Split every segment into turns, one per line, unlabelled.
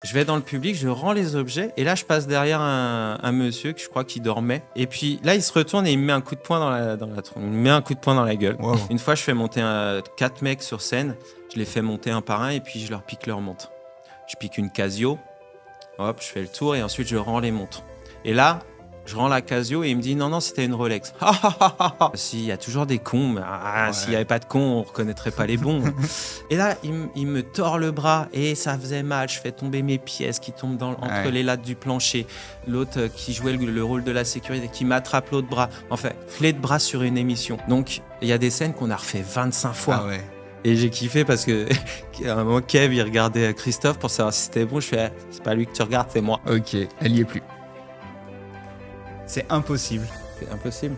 Je vais dans le public, je rends les objets et là je passe derrière un monsieur que je crois qu'il dormait. Et puis là il se retourne et il me met un coup de poing dans la il me met un coup de poing dans la gueule.
Wow.
Une fois je fais monter 4 mecs sur scène, je les fais monter un par un et puis je leur pique leur montre. Je pique une Casio, hop, je fais le tour et ensuite je rends les montres. Et là, je rends la Casio et il me dit non, c'était une Rolex. S'il y a toujours des cons, mais s'il n'y avait pas de cons, on ne reconnaîtrait pas les bons. Et là, il me tord le bras et ça faisait mal. Je fais tomber mes pièces qui tombent entre les lattes du plancher. L'autre qui jouait le rôle de la sécurité, qui m'attrape l'autre bras. Enfin, clé de bras sur une émission. Donc, il y a des scènes qu'on a refait 25 fois.
Ah ouais.
Et j'ai kiffé parce que à un moment, Kev, il regardait Christophe pour savoir si c'était bon. Je fais, c'est pas lui que tu regardes, c'est moi.
Ok, elle y est plus. C'est impossible.
C'est impossible.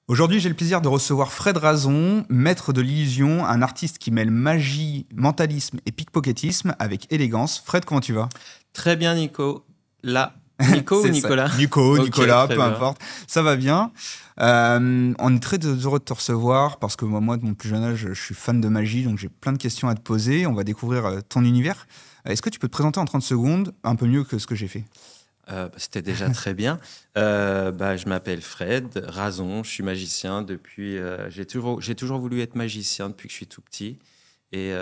Aujourd'hui, j'ai le plaisir de recevoir Fred Razon, maître de l'illusion, un artiste qui mêle magie, mentalisme et pickpocketisme avec élégance. Fred, comment tu vas?
Très bien, Nico. Là, Nico ou Nicolas?
Nico,
Okay,
Nicolas, peu
bien.
importe. Ça va bien. On est très heureux de te recevoir parce que moi, de mon plus jeune âge, je suis fan de magie, donc j'ai plein de questions à te poser. On va découvrir ton univers. Est-ce que tu peux te présenter en 30 secondes, un peu mieux que ce que j'ai fait?
C'était déjà très bien. Je m'appelle Fred Razon, je suis magicien depuis... j'ai toujours voulu être magicien depuis que je suis tout petit. Et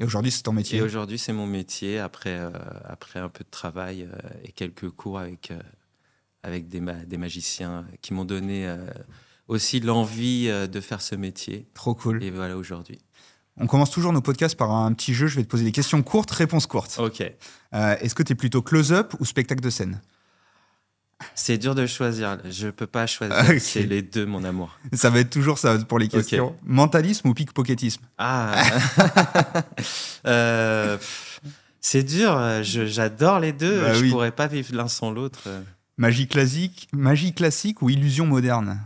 aujourd'hui, c'est ton métier?
Et aujourd'hui, c'est mon métier, après un peu de travail et quelques cours avec des magiciens qui m'ont donné aussi l'envie de faire ce métier.
Trop cool.
Et voilà, aujourd'hui.
On commence toujours nos podcasts par un petit jeu. Je vais te poser des questions courtes, réponses courtes.
Ok.
Est-ce que tu es plutôt close-up ou spectacle de scène?
C'est dur de choisir. Je peux pas choisir.
Okay.
C'est les deux, mon amour.
Ça va être toujours ça pour les questions. Okay. Mentalisme ou pickpocketisme?
C'est dur. J'adore les deux.
Bah,
je
oui.
pourrais pas vivre l'un sans l'autre.
Magie classique ou illusion moderne?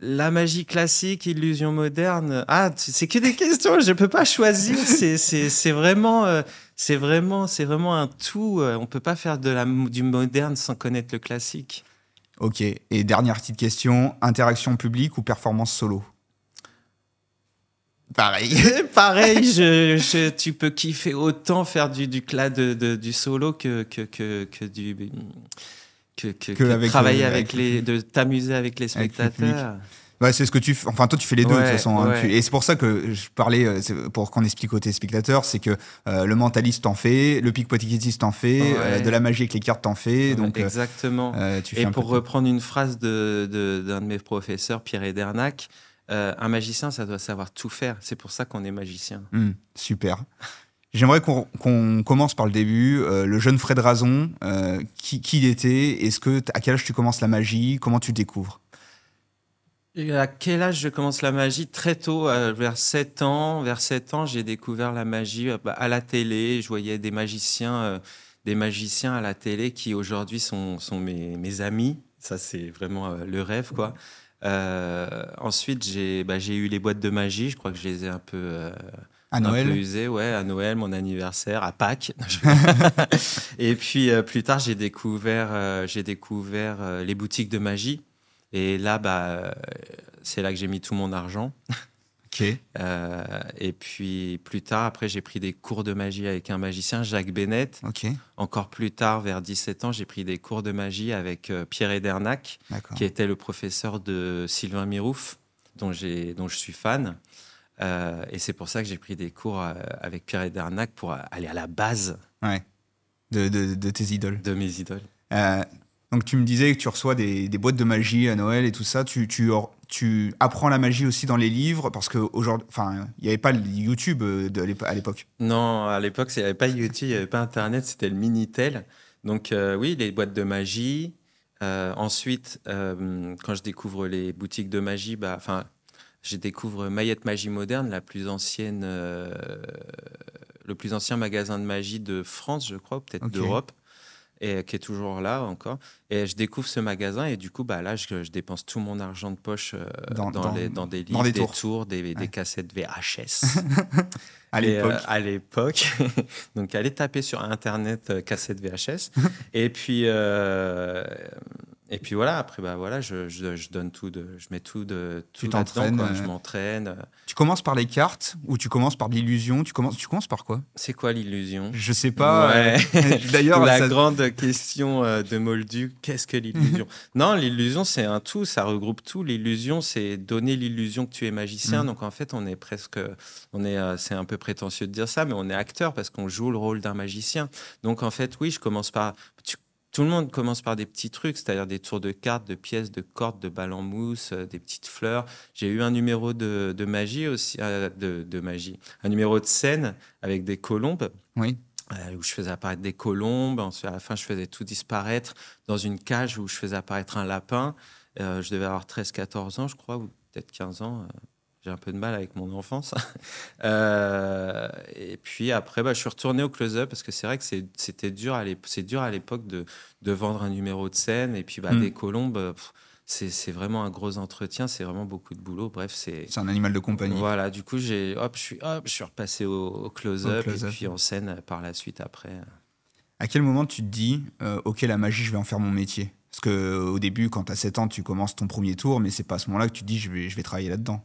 La magie classique, illusion moderne. C'est que des questions. Je peux pas choisir. C'est vraiment un tout. On peut pas faire du moderne sans connaître le classique.
Ok. Et dernière petite question, interaction publique ou performance solo? Pareil.
Pareil. Tu peux kiffer autant faire du solo que travailler de t'amuser avec les spectateurs.
Ouais, c'est ce que tu fais. Enfin, toi, tu fais les deux de toute façon.
Ouais.
Hein. Et c'est pour ça que je parlais, pour qu'on explique aux téléspectateurs, c'est que le mentaliste t'en fait, le pickpocketiste t'en fait, de la magie avec les cartes t'en fait. Donc,
exactement.
Tu fais
pour reprendre une phrase d'un de mes professeurs, Pierre Edernac, un magicien, ça doit savoir tout faire. C'est pour ça qu'on est magicien.
Super. J'aimerais qu'on commence par le début. Le jeune Fred Razon, qui il était? À quel âge tu commences la magie? Comment tu découvres?
Et à quel âge je commence la magie? Très tôt, vers 7 ans. Vers 7 ans, j'ai découvert la magie à la télé. Je voyais des magiciens à la télé qui aujourd'hui sont mes amis. Ça, c'est vraiment le rêve, quoi. Ensuite, j'ai eu les boîtes de magie. Je crois que je les ai un peu...
à Noël?
Un peu usé, ouais, à Noël, mon anniversaire, à Pâques. Et puis plus tard, j'ai découvert les boutiques de magie. Et là, c'est là que j'ai mis tout mon argent.
Ok.
Et puis plus tard, après, j'ai pris des cours de magie avec un magicien, Jacques Bennett.
Ok.
Encore plus tard, vers 17 ans, j'ai pris des cours de magie avec Pierre Edernac, qui était le professeur de Sylvain Mirouf, dont je suis fan. Et c'est pour ça que j'ai pris des cours avec Pierre Edernac pour aller à la base
de tes idoles.
De mes idoles.
Donc tu me disais que tu reçois des boîtes de magie à Noël et tout ça. Tu apprends la magie aussi dans les livres parce qu'aujourd'hui, il n'y avait pas le YouTube à l'époque.
Non, à l'époque, il n'y avait pas YouTube, il n'y avait pas Internet, c'était le Minitel. Donc oui, les boîtes de magie. Ensuite, quand je découvre les boutiques de magie, je découvre Mayette Magie Moderne, le plus ancien magasin de magie de France, je crois, peut-être d'Europe, et qui est toujours là encore. Et je découvre ce magasin et du coup, là, je dépense tout mon argent de poche dans des livres, des tours, des cassettes VHS. À l'époque. Donc, allez taper sur Internet cassette VHS. Et puis Et puis voilà, après, bah voilà, je donne tout, je mets tout
Tu
là-dedans,
t'entraînes.
quoi. Je m'entraîne.
Tu commences par les cartes ou tu commences par l'illusion? Tu commences par quoi?
C'est quoi l'illusion?
Je sais pas.
Ouais.
D'ailleurs,
La
ça-
grande question de Moldu, qu'est-ce que l'illusion? Non, l'illusion, c'est un tout, ça regroupe tout. L'illusion, c'est donner l'illusion que tu es magicien.
Mm.
Donc en fait, c'est un peu prétentieux de dire ça, mais on est acteur parce qu'on joue le rôle d'un magicien. Donc en fait, oui, je commence par. Tout le monde commence par des petits trucs, c'est-à-dire des tours de cartes, de pièces, de cordes, de balles en mousse, des petites fleurs. J'ai eu un numéro de magie aussi, de magie, un numéro de scène avec des colombes.
Oui.
Où je faisais apparaître des colombes. Ensuite, à la fin, je faisais tout disparaître dans une cage où je faisais apparaître un lapin. Je devais avoir 13-14 ans, je crois, ou peut-être 15 ans. J'ai un peu de mal avec mon enfance. Et puis après, bah, je suis retourné au close-up parce que c'est vrai que c'était dur c'est dur à l'époque de vendre un numéro de scène. Et puis bah, des colombes, c'est vraiment un gros entretien, c'est vraiment beaucoup de boulot. Bref,
C'est un animal de compagnie.
Voilà, du coup, je suis repassé au close-up et
close-up.
puis en scène par la suite après.
À quel moment tu te dis, ok, la magie, je vais en faire mon métier? Parce qu'au début, quand tu as 7 ans, tu commences ton premier tour, mais c'est pas à ce moment-là que tu te dis, je vais travailler là-dedans.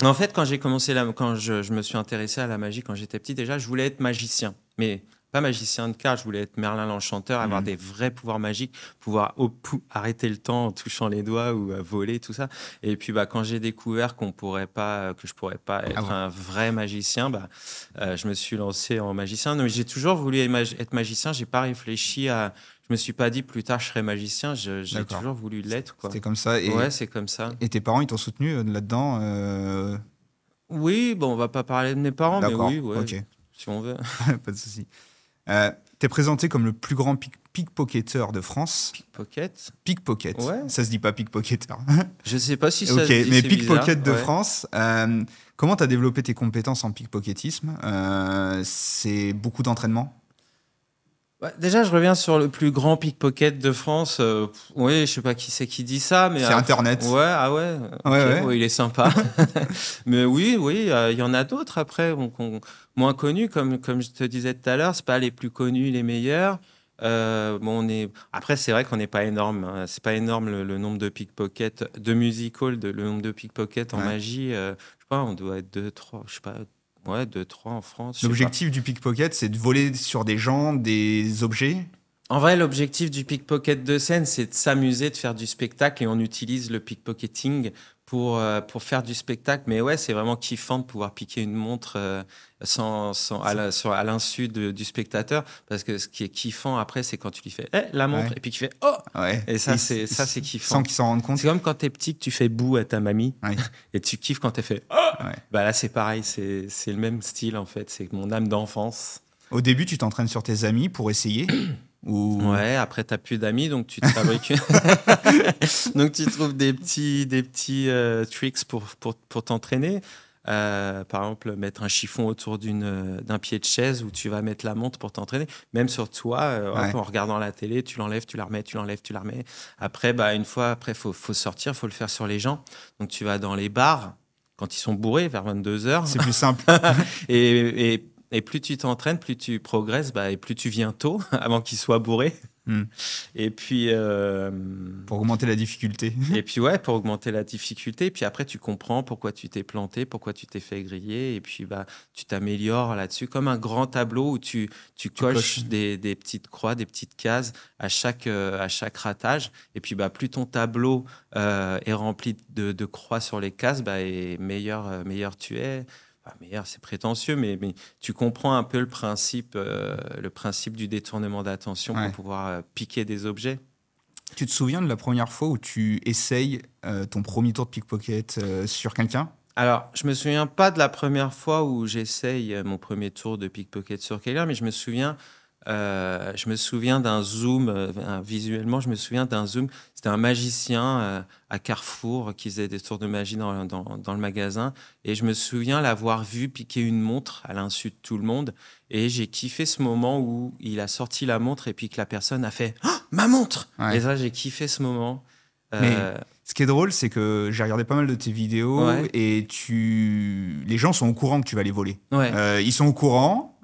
En fait, quand quand je me suis intéressé à la magie quand j'étais petit, déjà, je voulais être magicien. Mais pas magicien de cartes, je voulais être Merlin l'Enchanteur, avoir des vrais pouvoirs magiques, pouvoir arrêter le temps en touchant les doigts ou voler, tout ça. Et puis, bah, quand j'ai découvert que je pourrais pas être un vrai magicien, bah, je me suis lancé en magicien. Donc, j'ai toujours voulu être magicien. J'ai pas réfléchi à. Je me suis pas dit plus tard je serai magicien. J'ai
D'accord.
toujours voulu l'être, quoi.
C'était comme ça. Et,
Ouais, c'est comme ça.
et tes parents, ils t'ont soutenu là-dedans
Oui, bon, on va pas parler de mes parents, mais
D'accord,
oui, ouais,
ok.
si on veut.
Pas de souci. T'es présenté comme le plus grand pickpocketeur de France.
Pickpocket.
Pickpocket.
Ouais.
Ça se dit pas pickpocketer.
Je sais pas si ça
Ok,
se dit,
mais
c'est
pickpocket
bizarre.
de
Ouais.
France. Comment t'as développé tes compétences en pickpocketisme? C'est beaucoup d'entraînement?
Ouais, déjà, je reviens sur le plus grand pickpocket de France. Oui, je sais pas qui c'est qui dit ça, mais
C'est Internet.
ouais, ah ouais, ok,
Ouais.
ouais, il est sympa. Mais oui, il y en a d'autres après, moins connus, comme je te disais tout à l'heure, c'est pas les plus connus, les meilleurs. Après, c'est vrai qu'on n'est pas énorme, hein. C'est pas énorme le nombre de pickpockets, de music hall, le nombre de pickpockets en
Ouais.
magie. Je sais pas, on doit être 2-3, je sais pas. Ouais, 2-3 en France. je sais pas.
L'objectif du pickpocket, c'est de voler sur des gens, des objets.
En vrai, l'objectif du pickpocket de scène, c'est de s'amuser, de faire du spectacle et on utilise le pickpocketing pour faire du spectacle. Mais ouais, c'est vraiment kiffant de pouvoir piquer une montre à l'insu du spectateur. Parce que ce qui est kiffant après, c'est quand tu lui fais la montre
Ouais.
et puis tu fais oh!
Ouais.
Et ça, c'est kiffant.
Sans qu'ils s'en rendent compte.
C'est comme quand t'es petit que tu fais bouh à ta mamie
Ouais.
et tu kiffes quand t'es fait oh!
Ouais.
Bah là, c'est pareil, c'est le même style en fait. C'est mon âme d'enfance.
Au début, tu t'entraînes sur tes amis pour essayer ou...
Ouais, après, t'as plus d'amis, donc tu te fabriques. Donc, tu trouves des petits tricks pour t'entraîner. Par exemple, mettre un chiffon autour d'un pied de chaise où tu vas mettre la montre pour t'entraîner. Même sur toi,
Ouais.
en regardant la télé, tu l'enlèves, tu la remets, tu l'enlèves, tu la remets. Après, bah, une fois, après, faut sortir, faut le faire sur les gens. Donc, tu vas dans les bars quand ils sont bourrés vers 22h.
C'est plus simple.
Et plus tu t'entraînes, plus tu progresses, bah, et plus tu viens tôt, avant qu'ils soient bourrés.
Hmm.
Et puis,
Pour augmenter la difficulté.
et puis ouais, pour augmenter la difficulté. Et puis après, tu comprends pourquoi tu t'es planté, pourquoi tu t'es fait griller. Et puis, bah, tu t'améliores là-dessus, comme un grand tableau où tu coches des petites croix, des petites cases à chaque ratage. Et puis, bah, plus ton tableau est rempli de croix sur les cases, bah, et meilleur tu es. Enfin, meilleur, c'est prétentieux, mais tu comprends un peu le principe du détournement d'attention
Ouais.
pour pouvoir piquer des objets.
Tu te souviens de la première fois où tu essayes ton premier tour de pickpocket sur quelqu'un?
Alors, je me souviens pas de la première fois où j'essaye mon premier tour de pickpocket sur quelqu'un, mais je me souviens d'un zoom, visuellement, je me souviens d'un zoom. C'était un magicien à Carrefour qui faisait des tours de magie dans le magasin. Et je me souviens l'avoir vu piquer une montre à l'insu de tout le monde. Et j'ai kiffé ce moment où il a sorti la montre et puis que la personne a fait « Oh, ma montre !»
Ouais.
Et ça, j'ai kiffé ce moment.
Mais ce qui est drôle, c'est que j'ai regardé pas mal de tes vidéos
Ouais.
et les gens sont au courant que tu vas les voler.
Ouais.
Ils sont au courant,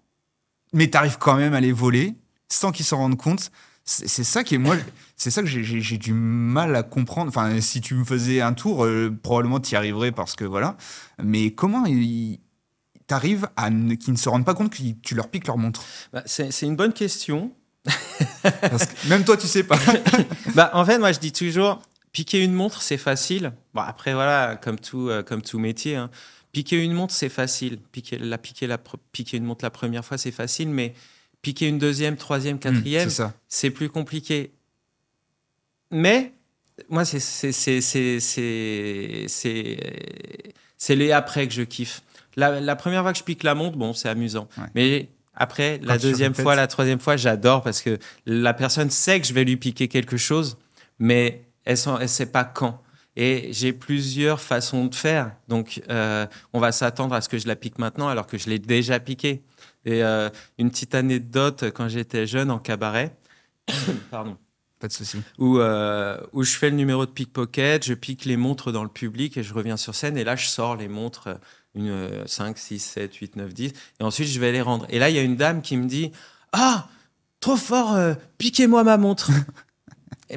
mais tu arrives quand même à les voler sans qu'ils s'en rendent compte. C'est ça qui est moi, c'est ça que j'ai du mal à comprendre. Enfin, si tu me faisais un tour, probablement tu y arriverais parce que voilà. Mais comment t'arrives à qu'ils ne se rendent pas compte que tu leur piques leur montre?
Bah, c'est une bonne question.
Parce que même toi, tu sais pas.
Bah, en fait, moi, je dis toujours, piquer une montre, c'est facile. Bon, après, voilà, comme tout métier, hein. Piquer une montre, c'est facile. Piquer une montre la première fois, c'est facile, mais piquer une deuxième, troisième, quatrième, c'est plus compliqué. Mais moi, c'est les après que je kiffe. La première fois que je pique la montre, bon, c'est amusant. Ouais. Mais après, la deuxième fois, la troisième fois, j'adore parce que la personne sait que je vais lui piquer quelque chose, mais elle ne sait pas quand. Et j'ai plusieurs façons de faire. Donc, on va s'attendre à ce que je la pique maintenant alors que je l'ai déjà piquée. Et une petite anecdote, quand j'étais jeune en cabaret, pardon.
Pas de souci.
Où je fais le numéro de pickpocket, je pique les montres dans le public et je reviens sur scène. Et là, je sors les montres, 5, 6, 7, 8, 9, 10. Et ensuite, je vais les rendre. Et là, il y a une dame qui me dit « Ah, trop fort, piquez-moi ma montre !»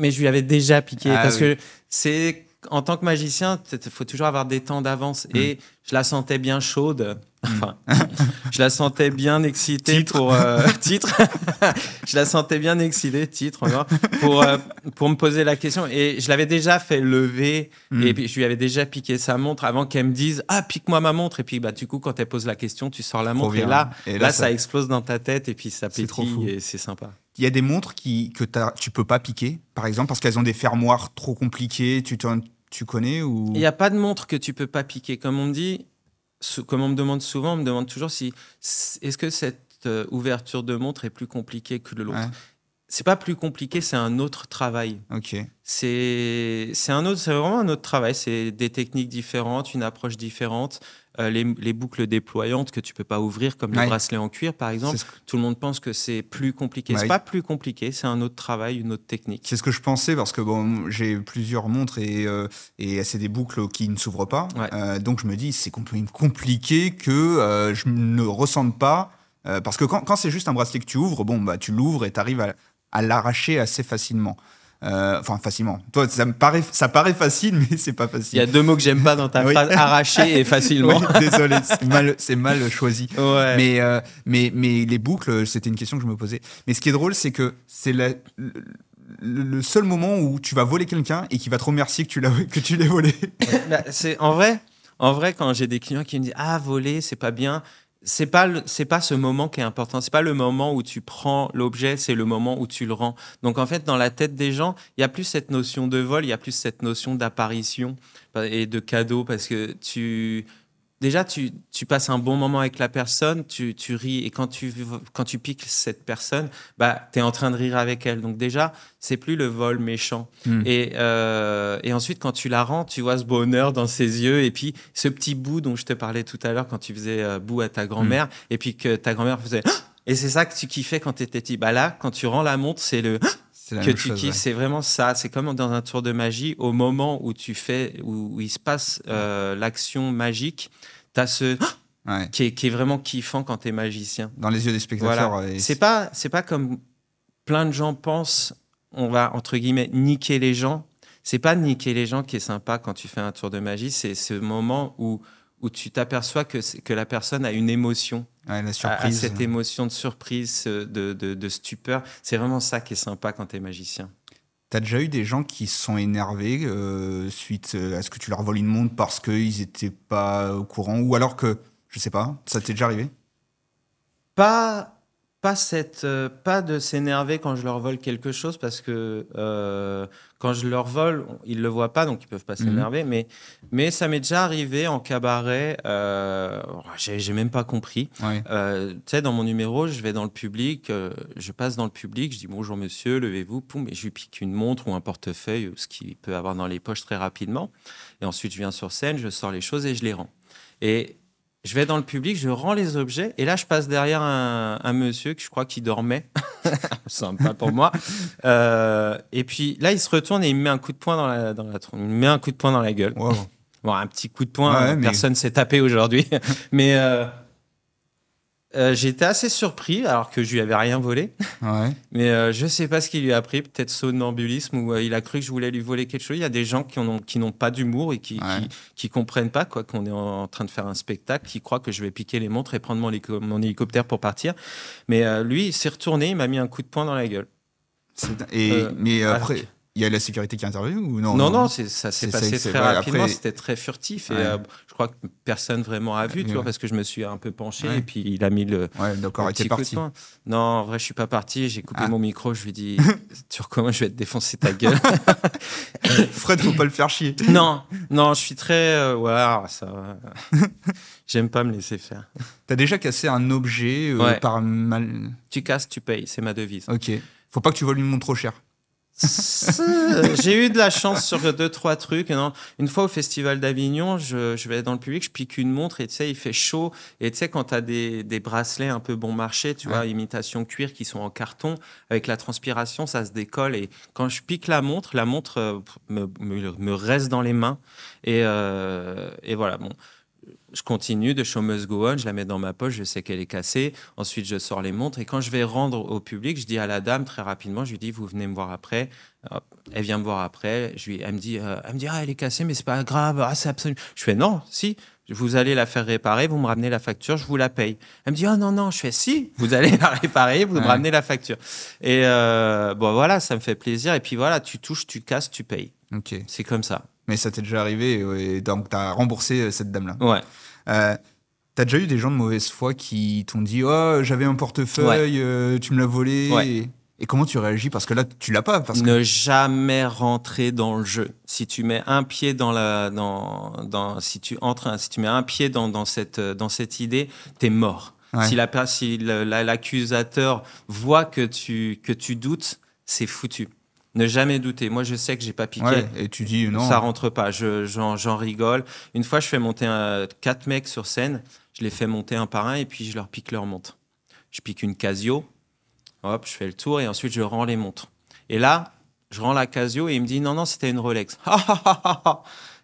Mais je lui avais déjà piqué. Parce que c'est... En tant que magicien, il faut toujours avoir des temps d'avance. Et je la sentais bien chaude. Enfin, je la sentais bien excitée pour... titre. Je la sentais bien excitée, titre, pour me poser la question. Et je l'avais déjà fait lever. Et puis, je lui avais déjà piqué sa montre avant qu'elle me dise « Ah, pique-moi ma montre !» Et puis, bah, du coup, quand elle pose la question, tu sors la montre. Et là, ça explose dans ta tête. Et puis, ça pétille et c'est sympa.
Il y a des montres que tu peux pas piquer, par exemple, parce qu'elles ont des fermoirs trop compliqués. Tu connais ou...
Il n'y a pas de montre que tu peux pas piquer. Comme on me dit, comme on me demande souvent, on me demande toujours est-ce que cette ouverture de montre est plus compliquée que l'autre. Ouais. C'est pas plus compliqué, c'est un autre travail.
Ok.
C'est vraiment un autre travail. C'est des techniques différentes, une approche différente. Les boucles déployantes que tu peux pas ouvrir, comme les bracelets en cuir, par exemple. Tout le monde pense que c'est plus compliqué. C'est pas plus compliqué, c'est un autre travail, une autre technique.
C'est ce que je pensais parce que bon, j'ai plusieurs montres et c'est des boucles qui ne s'ouvrent pas. Ouais. Donc je me dis c'est compliqué que je ne ressente pas. Parce que quand c'est juste un bracelet que tu ouvres, bon bah tu l'ouvres et tu arrives à l'arracher assez facilement. Enfin, facilement. Toi, ça paraît facile, mais c'est pas facile.
Il y a deux mots que j'aime pas dans ta phrase, arracher et facilement.
Oui, désolé, c'est mal choisi. Ouais. Mais les boucles, c'était une question que je me posais. Mais ce qui est drôle, c'est que c'est le seul moment où tu vas voler quelqu'un et qui va te remercier que tu l'aies volé.
Bah, en vrai, quand j'ai des clients qui me disent « Ah, voler, c'est pas bien », c'est pas ce moment qui est important. C'est pas le moment où tu prends l'objet, c'est le moment où tu le rends. Donc en fait, dans la tête des gens, il y a plus cette notion de vol, il y a plus cette notion d'apparition et de cadeau parce que tu passes un bon moment avec la personne, tu ris et quand tu piques cette personne, bah t'es en train de rire avec elle. Donc déjà, c'est plus le vol méchant. Et ensuite, quand tu la rends, tu vois ce bonheur dans ses yeux et puis ce petit bout dont je te parlais tout à l'heure quand tu faisais bout à ta grand-mère et puis que ta grand-mère faisait et c'est ça que tu kiffais quand t'étais petit. Bah là, quand tu rends la montre, c'est le que tu kiffes, c'est vraiment ça. C'est comme dans un tour de magie, au moment où où il se passe l'action magique, t'as ce qui est vraiment kiffant quand t'es magicien.
Dans les yeux des spectateurs.
Voilà. C'est pas comme plein de gens pensent, on va entre guillemets niquer les gens. C'est pas niquer les gens qui est sympa quand tu fais un tour de magie, c'est ce moment où tu t'aperçois que la personne a une émotion.
Ouais, la surprise.
A cette émotion de surprise, de stupeur. C'est vraiment ça qui est sympa quand tu es magicien.
T'as déjà eu des gens qui se sont énervés suite à ce que tu leur voles une montre parce qu'ils n'étaient pas au courant ou alors que, je sais pas, ça t'est déjà arrivé?
Pas de s'énerver quand je leur vole quelque chose parce que quand je leur vole, ils le voient pas donc ils peuvent pas s'énerver. Mais ça m'est déjà arrivé en cabaret. J'ai même pas compris. Ouais. Tu sais, dans mon numéro, je vais dans le public, je passe dans le public, je dis bonjour monsieur, levez-vous, poum, et je lui pique une montre ou un portefeuille ou ce qu'il peut avoir dans les poches très rapidement. Et ensuite, je viens sur scène, je sors les choses et je les rends. Et je vais dans le public, je rends les objets et là, je passe derrière un monsieur que je crois qu'il dormait. Sympa pour moi. Et puis là, il se retourne et il me met un coup de poing il me met un coup de poing dans la gueule. Wow. Bon, un petit coup de poing, personne s'est tapé aujourd'hui. Mais J'étais assez surpris, alors que je lui avais rien volé.
Ouais.
Mais je sais pas ce qu'il lui a pris, peut-être somnambulisme, ou il a cru que je voulais lui voler quelque chose. Il y a des gens qui n'ont pas d'humour et
Ouais.
qui comprennent pas quoi, qu'on est en train de faire un spectacle, qui croient que je vais piquer les montres et prendre mon hélicoptère pour partir. Mais lui, il s'est retourné, il m'a mis un coup de poing dans la gueule.
Mais
Alors que-
après, il y a la sécurité qui est intervenue ou non?
Non, ça s'est
C'est-
passé
c'est-
très
ouais,
rapidement,
après-
c'était très furtif et
Ouais.
je crois que personne vraiment a vu, tu vois,
Ouais.
parce que je me suis un peu penché
Ouais.
et puis il a mis
Ouais, d'accord,
le
et t'es
petit coup de
parti.
poing. Non, en vrai, je suis pas parti, j'ai coupé
Ah.
mon micro, je lui ai dit, tu recommences, je vais te défoncer ta gueule.
Fred, faut pas le faire chier.
Non, non, je suis très, ouais, ça va. J'aime pas me laisser faire.
T'as déjà cassé un objet
Ouais.
par mal.
Tu casses, tu payes, c'est ma devise.
Ok. Faut pas que tu voles une montre trop chère.
J'ai eu de la chance sur 2-3 trucs. Non. Une fois au Festival d'Avignon, je vais dans le public, je pique une montre et tu sais, il fait chaud. Et tu sais, quand tu as des bracelets un peu bon marché, tu vois, imitation cuir qui sont en carton, avec la transpiration, ça se décolle. Et quand je pique la montre me reste dans les mains. Et voilà, bon. Je continue de show must go on, je la mets dans ma poche, je sais qu'elle est cassée. Ensuite, je sors les montres et quand je vais rendre au public, je dis à la dame très rapidement, je lui dis, vous venez me voir après. Hop, elle vient me voir après. Elle me dit, ah, elle est cassée, mais c'est pas grave. Ah, c'est absolument. Je fais non, si. Vous allez la faire réparer, vous me ramenez la facture, je vous la paye. Elle me dit, oh non, non. Je fais si, vous allez la réparer, vous me ramenez la facture. Et bon, voilà, ça me fait plaisir. Et puis voilà, tu touches, tu casses, tu payes.
Ok.
C'est comme ça.
Mais ça t'est déjà arrivé, et donc t'as remboursé cette dame-là.
Ouais.
T'as déjà eu des gens de mauvaise foi qui t'ont dit oh j'avais un portefeuille, tu me l'as volé.
Ouais.
Et comment tu réagis parce que là tu l'as pas parce que
Ne jamais rentrer dans le jeu. Si tu mets un pied si tu mets un pied dans cette idée, t'es mort.
Ouais.
Si l'accusateur voit que tu doutes, c'est foutu. Ne jamais douter. Moi, je sais que j'ai pas piqué.
ouais, et tu dis non.
Ça rentre pas. J'en rigole. Une fois, je fais monter 4 mecs sur scène. Je les fais monter un par un et puis je leur pique leur montre. Je pique une Casio. Hop, je fais le tour et ensuite je rends les montres. Et là, je rends la Casio et il me dit non, non, c'était une Rolex.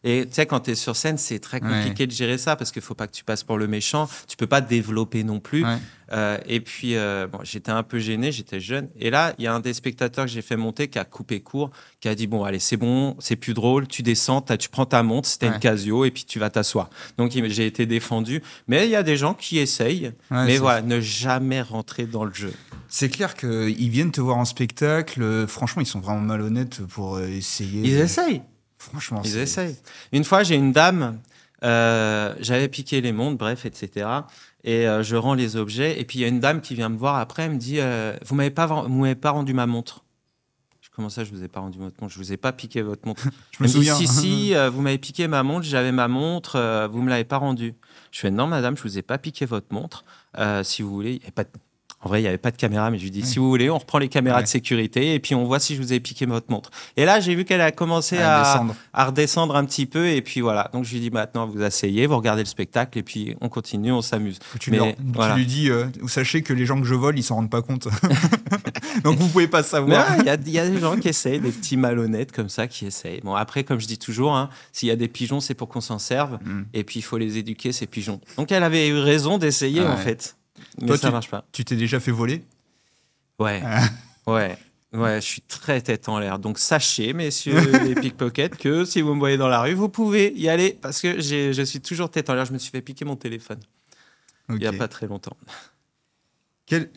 Et tu sais, quand tu es sur scène, c'est très compliqué de gérer ça parce qu'il faut pas que tu passes pour le méchant. Tu peux pas te développer non plus.
Ouais.
Et puis, bon, j'étais un peu gêné, j'étais jeune. Et là, il y a un des spectateurs que j'ai fait monter qui a coupé court, qui a dit bon, allez, c'est bon, c'est plus drôle, tu descends, tu prends ta montre, c'était une Casio et puis tu vas t'asseoir. Donc, j'ai été défendu. Mais il y a des gens qui essayent. Mais voilà, ne jamais rentrer dans le jeu.
C'est clair qu'ils viennent te voir en spectacle. Franchement, ils sont vraiment malhonnêtes pour essayer.
Ils essayent.
Franchement,
ils essayent. Une fois, j'ai une dame, j'avais piqué les montres, bref, etc. Et je rends les objets. Et puis, il y a une dame qui vient me voir après, elle me dit vous m'avez pas rendu ma montre. Comment ça, je vous ai pas rendu votre montre? Je vous ai pas piqué votre montre.
Je me souviens.
Si, vous m'avez piqué ma montre, j'avais ma montre, vous me l'avez pas rendue. Je fais non, madame, je vous ai pas piqué votre montre. Si vous voulez, il y a pas de... En vrai, il n'y avait pas de caméra, mais je lui dis, si vous voulez, on reprend les caméras de sécurité et puis on voit si je vous ai piqué votre montre. Et là, j'ai vu qu'elle a commencé à redescendre un petit peu. Et puis voilà. Donc, je lui dis, maintenant, vous asseyez, vous regardez le spectacle et puis on continue, on s'amuse.
Tu lui dis, sachez que les gens que je vole, ils s'en rendent pas compte. Donc, vous pouvez pas savoir.
Il y a des gens qui essayent, des petits malhonnêtes comme ça qui essayent. Bon, après, comme je dis toujours, hein, s'il y a des pigeons, c'est pour qu'on s'en serve. Et puis, il faut les éduquer, ces pigeons. Donc, elle avait eu raison d'essayer, en fait. Mais
toi,
ça marche pas.
Tu t'es déjà fait voler?
Ouais. Ouais, je suis très tête en l'air. Donc sachez, messieurs les pickpockets, que si vous me voyez dans la rue, vous pouvez y aller parce que je suis toujours tête en l'air. Je me suis fait piquer mon téléphone il y a pas très longtemps.
Quels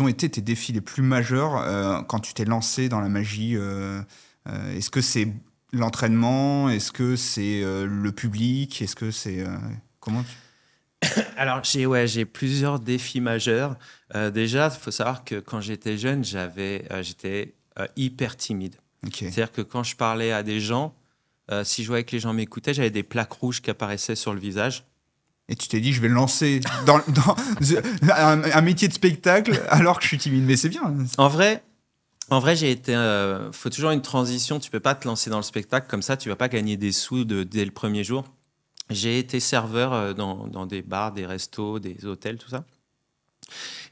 ont été tes défis les plus majeurs quand tu t'es lancé dans la magie? Est-ce que c'est l'entraînement? Est-ce que c'est le public? Est-ce que c'est comment
Alors, j'ai plusieurs défis majeurs. Déjà, il faut savoir que quand j'étais jeune, j'étais hyper timide. C'est-à-dire que quand je parlais à des gens, si je voyais que les gens m'écoutaient, j'avais des plaques rouges qui apparaissaient sur le visage.
Et tu t'es dit, je vais le lancer dans un métier de spectacle alors que je suis timide. Mais c'est bien.
En vrai, faut toujours une transition. Tu peux pas te lancer dans le spectacle comme ça. Tu vas pas gagner des sous dès le premier jour. J'ai été serveur dans des bars, des restos, des hôtels, tout ça.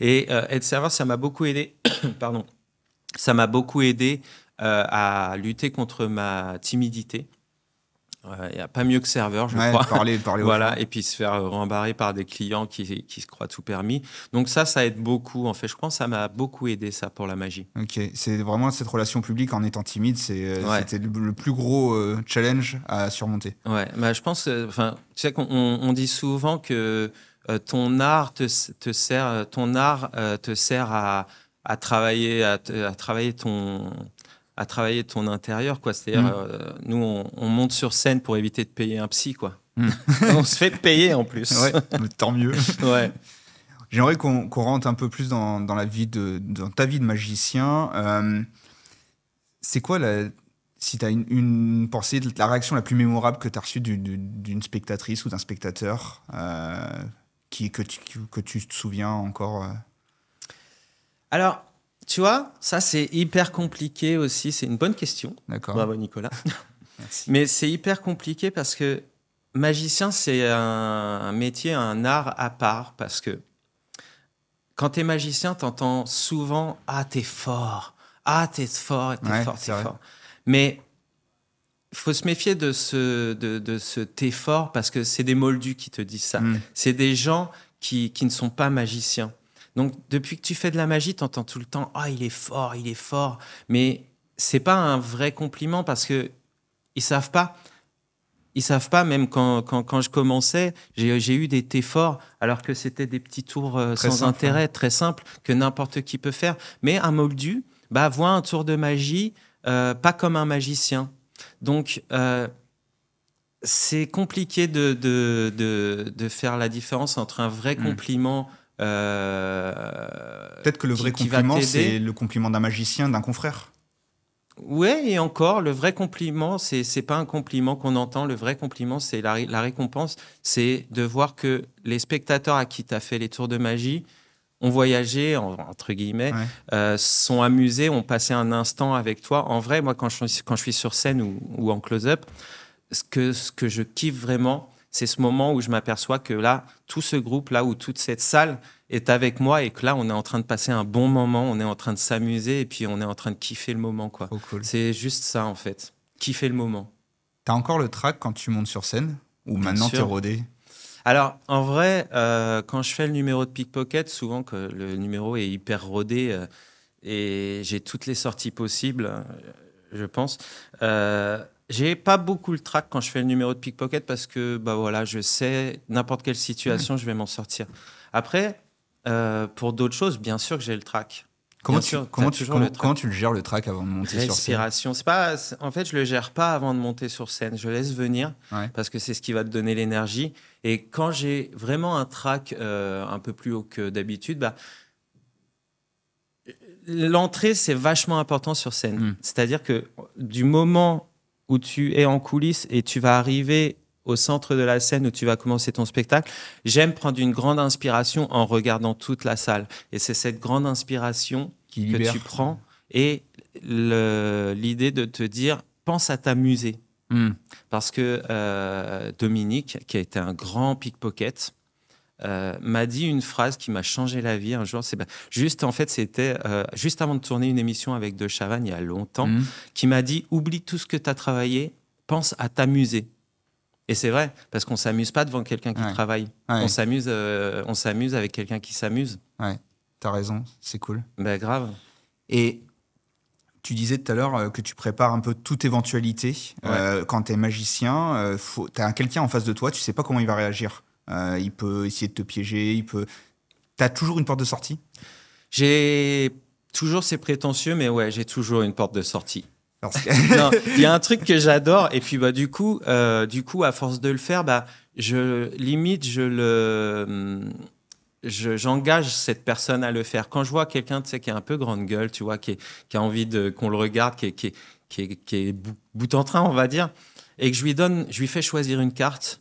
Et être serveur, ça m'a beaucoup aidé. Pardon. Ça m'a beaucoup aidé à lutter contre ma timidité. Il n'y a pas mieux que serveur, je
Ouais,
crois.
parler
Voilà, et puis se faire rembarrer par des clients qui se croient tout permis. Donc ça aide beaucoup. En fait, je pense que ça m'a beaucoup aidé, ça, pour la magie.
Ok, c'est vraiment cette relation publique en étant timide,
Ouais.
c'était le plus gros challenge à surmonter.
Ouais, bah, je pense, enfin, tu sais qu'on on dit souvent que ton art te sert, te sert à travailler, à travailler à travailler ton intérieur, quoi. C'est-à-dire, nous, on monte sur scène pour éviter de payer un psy, quoi.
Mm.
On se fait payer en plus.
Ouais, mais tant mieux.
Ouais.
J'aimerais qu'on rentre un peu plus dans dans ta vie de magicien. C'est quoi, si tu as une pensée, la réaction la plus mémorable que tu as reçue d'une spectatrice ou d'un spectateur que tu te souviens encore
Alors, tu vois, ça, c'est hyper compliqué aussi. C'est une bonne question.
D'accord.
Bravo, Nicolas.
Merci.
Mais c'est hyper compliqué parce que magicien, c'est un métier, un art à part. Parce que quand tu es magicien, tu entends souvent « Ah, t'es fort. Ah, t'es fort, t'es fort, t'es fort. » Mais il faut se méfier de ce t'es fort parce que c'est des moldus qui te disent ça. C'est des gens qui ne sont pas magiciens. Donc, depuis que tu fais de la magie, tu entends tout le temps « Ah, il est fort, il est fort. » Mais c'est pas un vrai compliment parce que ils savent pas. Ils savent pas, même quand je commençais, j'ai eu des thés forts, alors que c'était des petits tours sans intérêt, très simples, que n'importe qui peut faire. Mais un moldu voit un tour de magie pas comme un magicien. Donc, c'est compliqué de faire la différence entre un vrai compliment...
Peut-être que le vrai compliment, c'est le compliment d'un magicien, d'un confrère.
Ouais, et encore, le vrai compliment, c'est pas un compliment qu'on entend. Le vrai compliment, c'est la récompense, c'est de voir que les spectateurs à qui tu as fait les tours de magie ont voyagé, entre guillemets, sont amusés, ont passé un instant avec toi. En vrai, moi, quand je suis sur scène ou en close-up, ce que je kiffe vraiment, c'est ce moment où je m'aperçois que là, tout ce groupe, là où toute cette salle est avec moi et que là, on est en train de passer un bon moment, on est en train de s'amuser et puis on est en train de kiffer le moment, quoi.
Oh, cool.
C'est juste ça, en fait. Kiffer le moment.
T'as encore le trac quand tu montes sur scène ou maintenant t'es rodé?
Alors, en vrai, quand je fais le numéro de pickpocket, souvent que le numéro est hyper rodé et j'ai toutes les sorties possibles, je pense. J'ai pas beaucoup le trac quand je fais le numéro de pickpocket parce que voilà, je sais n'importe quelle situation, je vais m'en sortir. Après, pour d'autres choses, bien sûr que j'ai le trac.
Comment tu le gères le trac avant de monter sur scène?
Respiration. En fait, je le gère pas avant de monter sur scène. Je laisse venir parce que c'est ce qui va te donner l'énergie. Et quand j'ai vraiment un trac un peu plus haut que d'habitude, l'entrée, c'est vachement important sur scène. C'est-à-dire que du moment où tu es en coulisses et tu vas arriver au centre de la scène où tu vas commencer ton spectacle, j'aime prendre une grande inspiration en regardant toute la salle. Et c'est cette grande inspiration que tu prends et l'idée de te dire, pense à t'amuser. Parce que Dominique, qui a été un grand pickpocket, m'a dit une phrase qui m'a changé la vie un jour. C'était juste avant de tourner une émission avec De Chavannes il y a longtemps, qui m'a dit « Oublie tout ce que tu as travaillé, pense à t'amuser ». Et c'est vrai, parce qu'on ne s'amuse pas devant quelqu'un qui travaille. On s'amuse avec quelqu'un qui s'amuse.
Ouais, t'as raison, c'est cool.
Grave.
Et tu disais tout à l'heure que tu prépares un peu toute éventualité. Quand tu es magicien, tu as quelqu'un en face de toi, tu ne sais pas comment il va réagir. Il peut essayer de te piéger, Tu as toujours une porte de sortie?
J'ai toujours, c'est prétentieux, mais ouais, j'ai toujours une porte de sortie. Non, il y a un truc que j'adore et puis du coup à force de le faire, j'engage cette personne à le faire. Quand je vois quelqu'un, tu sais, qui est un peu grande gueule, tu vois, qui a envie qu'on le regarde, qui est bout en train, on va dire, et que je lui fais choisir une carte.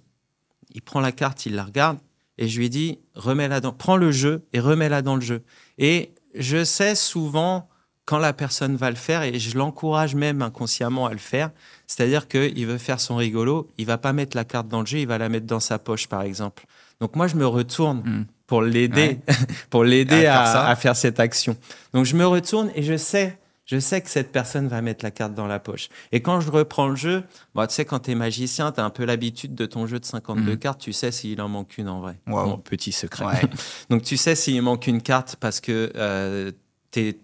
Il prend la carte, il la regarde et je lui dis prends le jeu et remets-la dans le jeu. Et je sais souvent quand la personne va le faire et je l'encourage même inconsciemment à le faire. C'est-à-dire qu'il veut faire son rigolo, il va pas mettre la carte dans le jeu, il va la mettre dans sa poche, par exemple. Donc moi, je me retourne pour l'aider à faire cette action. Donc je me retourne et je sais Je sais que cette personne va mettre la carte dans la poche. Et quand je reprends le jeu, tu sais, quand tu es magicien, tu as un peu l'habitude de ton jeu de 52 cartes, tu sais s'il en manque une en vrai.
Wow.
Bon, petit secret.
Ouais.
Donc tu sais s'il manque une carte parce que tes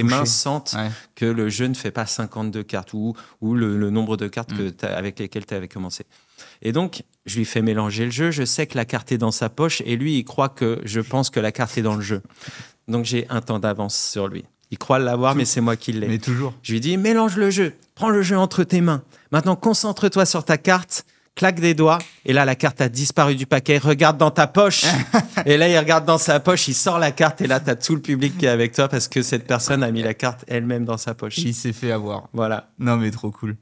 mains sentent que le jeu ne fait pas 52 cartes ou le nombre de cartes avec lesquelles tu avais commencé. Et donc, je lui fais mélanger le jeu. Je sais que la carte est dans sa poche et lui, il croit que je pense que la carte est dans le jeu. Donc, j'ai un temps d'avance sur lui. Il croit l'avoir, mais c'est moi qui l'ai.
Mais toujours.
Je lui dis, mélange le jeu. Prends le jeu entre tes mains. Maintenant, concentre-toi sur ta carte. Claque des doigts. Et là, la carte a disparu du paquet. Regarde dans ta poche. Et là, il regarde dans sa poche. Il sort la carte. Et là, tu as tout le public qui est avec toi parce que cette personne a mis la carte elle-même dans sa poche.
Il s'est fait avoir.
Voilà.
Non, mais trop cool.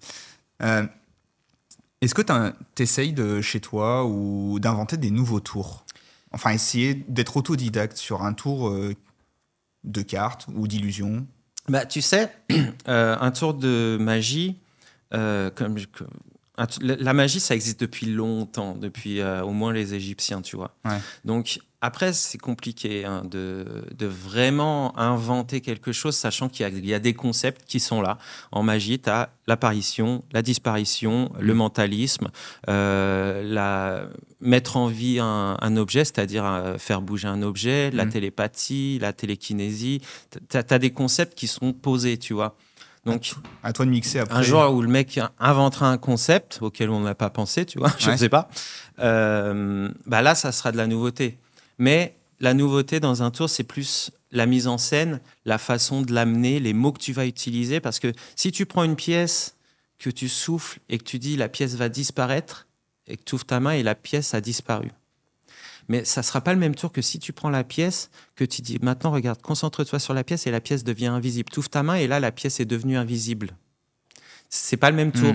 Est-ce que tu essayes chez toi ou d'inventer des nouveaux tours? Enfin, essayer d'être autodidacte sur un tour de cartes ou d'illusions?
Bah, tu sais, un tour de magie, la magie, ça existe depuis longtemps, depuis au moins les Égyptiens, tu vois.
Ouais.
Donc, après, c'est compliqué de vraiment inventer quelque chose, sachant qu'il y a des concepts qui sont là. En magie, tu as l'apparition, la disparition, le mentalisme, mettre en vie un objet, c'est-à-dire faire bouger un objet, la télépathie, la télékinésie. Tu as des concepts qui sont posés, tu vois. Donc,
à toi de mixer après.
Un jour où le mec inventera un concept auquel on n'a pas pensé, tu vois, je ne sais pas, là, ça sera de la nouveauté. Mais la nouveauté dans un tour, c'est plus la mise en scène, la façon de l'amener, les mots que tu vas utiliser. Parce que si tu prends une pièce, que tu souffles et que tu dis la pièce va disparaître, et que tu ouvres ta main et la pièce a disparu. Mais ça ne sera pas le même tour que si tu prends la pièce, que tu dis maintenant, regarde, concentre-toi sur la pièce et la pièce devient invisible. Tu ouvres ta main et là, la pièce est devenue invisible. C'est pas le même tour.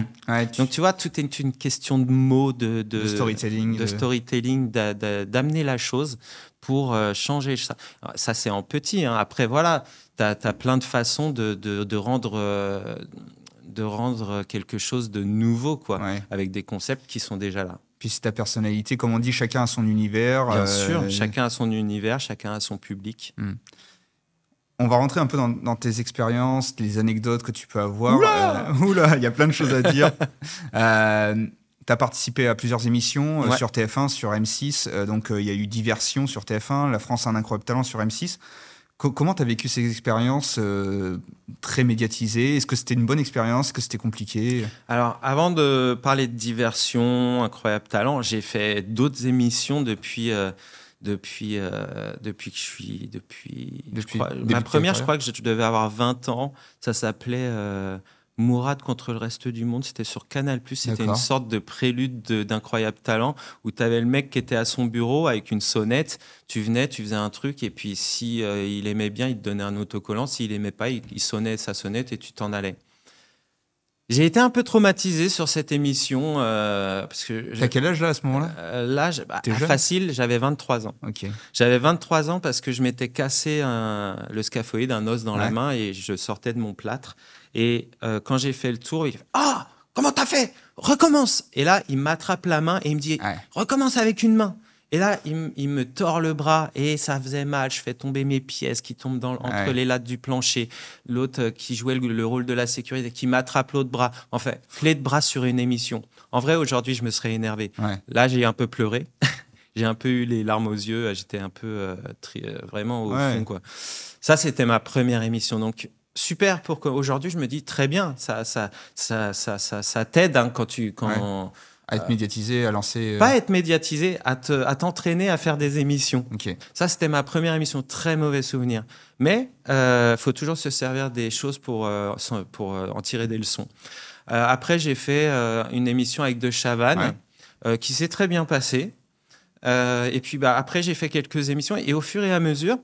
Donc, tu vois, tout est une question de mots, de storytelling, d'amener la chose pour changer ça. Ça, c'est en petit. Hein. Après, voilà, tu as plein de façons de rendre quelque chose de nouveau, quoi, avec des concepts qui sont déjà là.
Puis c'est ta personnalité, comme on dit, chacun a son univers.
Bien sûr, chacun a son univers, chacun a son public.
On va rentrer un peu dans tes expériences, les anecdotes que tu peux avoir. Oula, il y a plein de choses à dire. Tu as participé à plusieurs émissions sur TF1, sur M6. Donc, il y a eu Diversion sur TF1, La France a un incroyable talent sur M6. Comment tu as vécu ces expériences très médiatisées? Est-ce que c'était une bonne expérience? Est-ce que c'était compliqué?
Alors, avant de parler de Diversion, Incroyable Talent, j'ai fait d'autres émissions depuis que je suis... Ma première, je crois que je devais avoir 20 ans. Ça s'appelait Mourad contre le reste du monde. C'était sur Canal+. C'était une sorte de prélude d'Incroyable Talent où tu avais le mec qui était à son bureau avec une sonnette. Tu venais, tu faisais un truc et puis si il aimait bien, il te donnait un autocollant. S'il aimait pas, il sonnait sa sonnette et tu t'en allais. J'ai été un peu traumatisé sur cette émission. Parce que
t'as quel âge là à ce moment-là?
Là, facile, j'avais 23 ans.
Okay.
J'avais 23 ans parce que je m'étais cassé le scaphoïde, un os dans la main et je sortais de mon plâtre. Et quand j'ai fait le tour, il fait « Ah, comment t'as fait? Recommence !» Et là, il m'attrape la main et il me dit « Recommence avec une main !» Et là, il me tord le bras et ça faisait mal. Je fais tomber mes pièces qui tombent entre les lattes du plancher. L'autre qui jouait le rôle de la sécurité, qui m'attrape l'autre bras. Enfin, clé de bras sur une émission. En vrai, aujourd'hui, je me serais énervé. Là, j'ai un peu pleuré. J'ai un peu eu les larmes aux yeux. J'étais un peu vraiment au fond, quoi. Ça, c'était ma première émission. Donc, super pour qu'aujourd'hui, je me dis très bien. Ça t'aide hein, quand
à être médiatisé, à lancer...
Pas être médiatisé, à t'entraîner à faire des émissions.
Okay.
Ça, c'était ma première émission. Très mauvais souvenir. Mais faut toujours se servir des choses pour en tirer des leçons. Après, j'ai fait une émission avec De Chavannes qui s'est très bien passée. Et puis, après, j'ai fait quelques émissions. Et au fur et à mesure,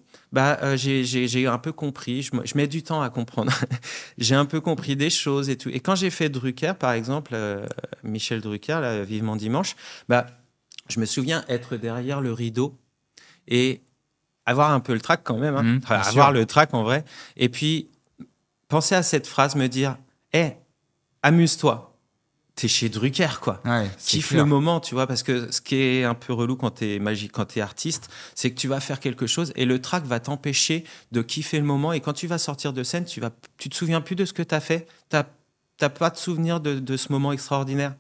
j'ai un peu compris. Je mets du temps à comprendre. J'ai un peu compris des choses et tout. Et quand j'ai fait Drucker, par exemple, Michel Drucker, là, Vivement Dimanche, je me souviens être derrière le rideau et avoir un peu le trac quand même. Hein. Avoir le trac en vrai. Et puis, penser à cette phrase, me dire « Hey, amuse-toi ». t'es chez Drucker, quoi.
Ouais, c'est
Kiffe
clair.
le moment, tu vois, parce que ce qui est un peu relou quand quand t'es artiste, c'est que tu vas faire quelque chose et le track va t'empêcher de kiffer le moment. Et quand tu vas sortir de scène, tu te souviens plus de ce que t'as fait. T'as pas de souvenir de ce moment extraordinaire.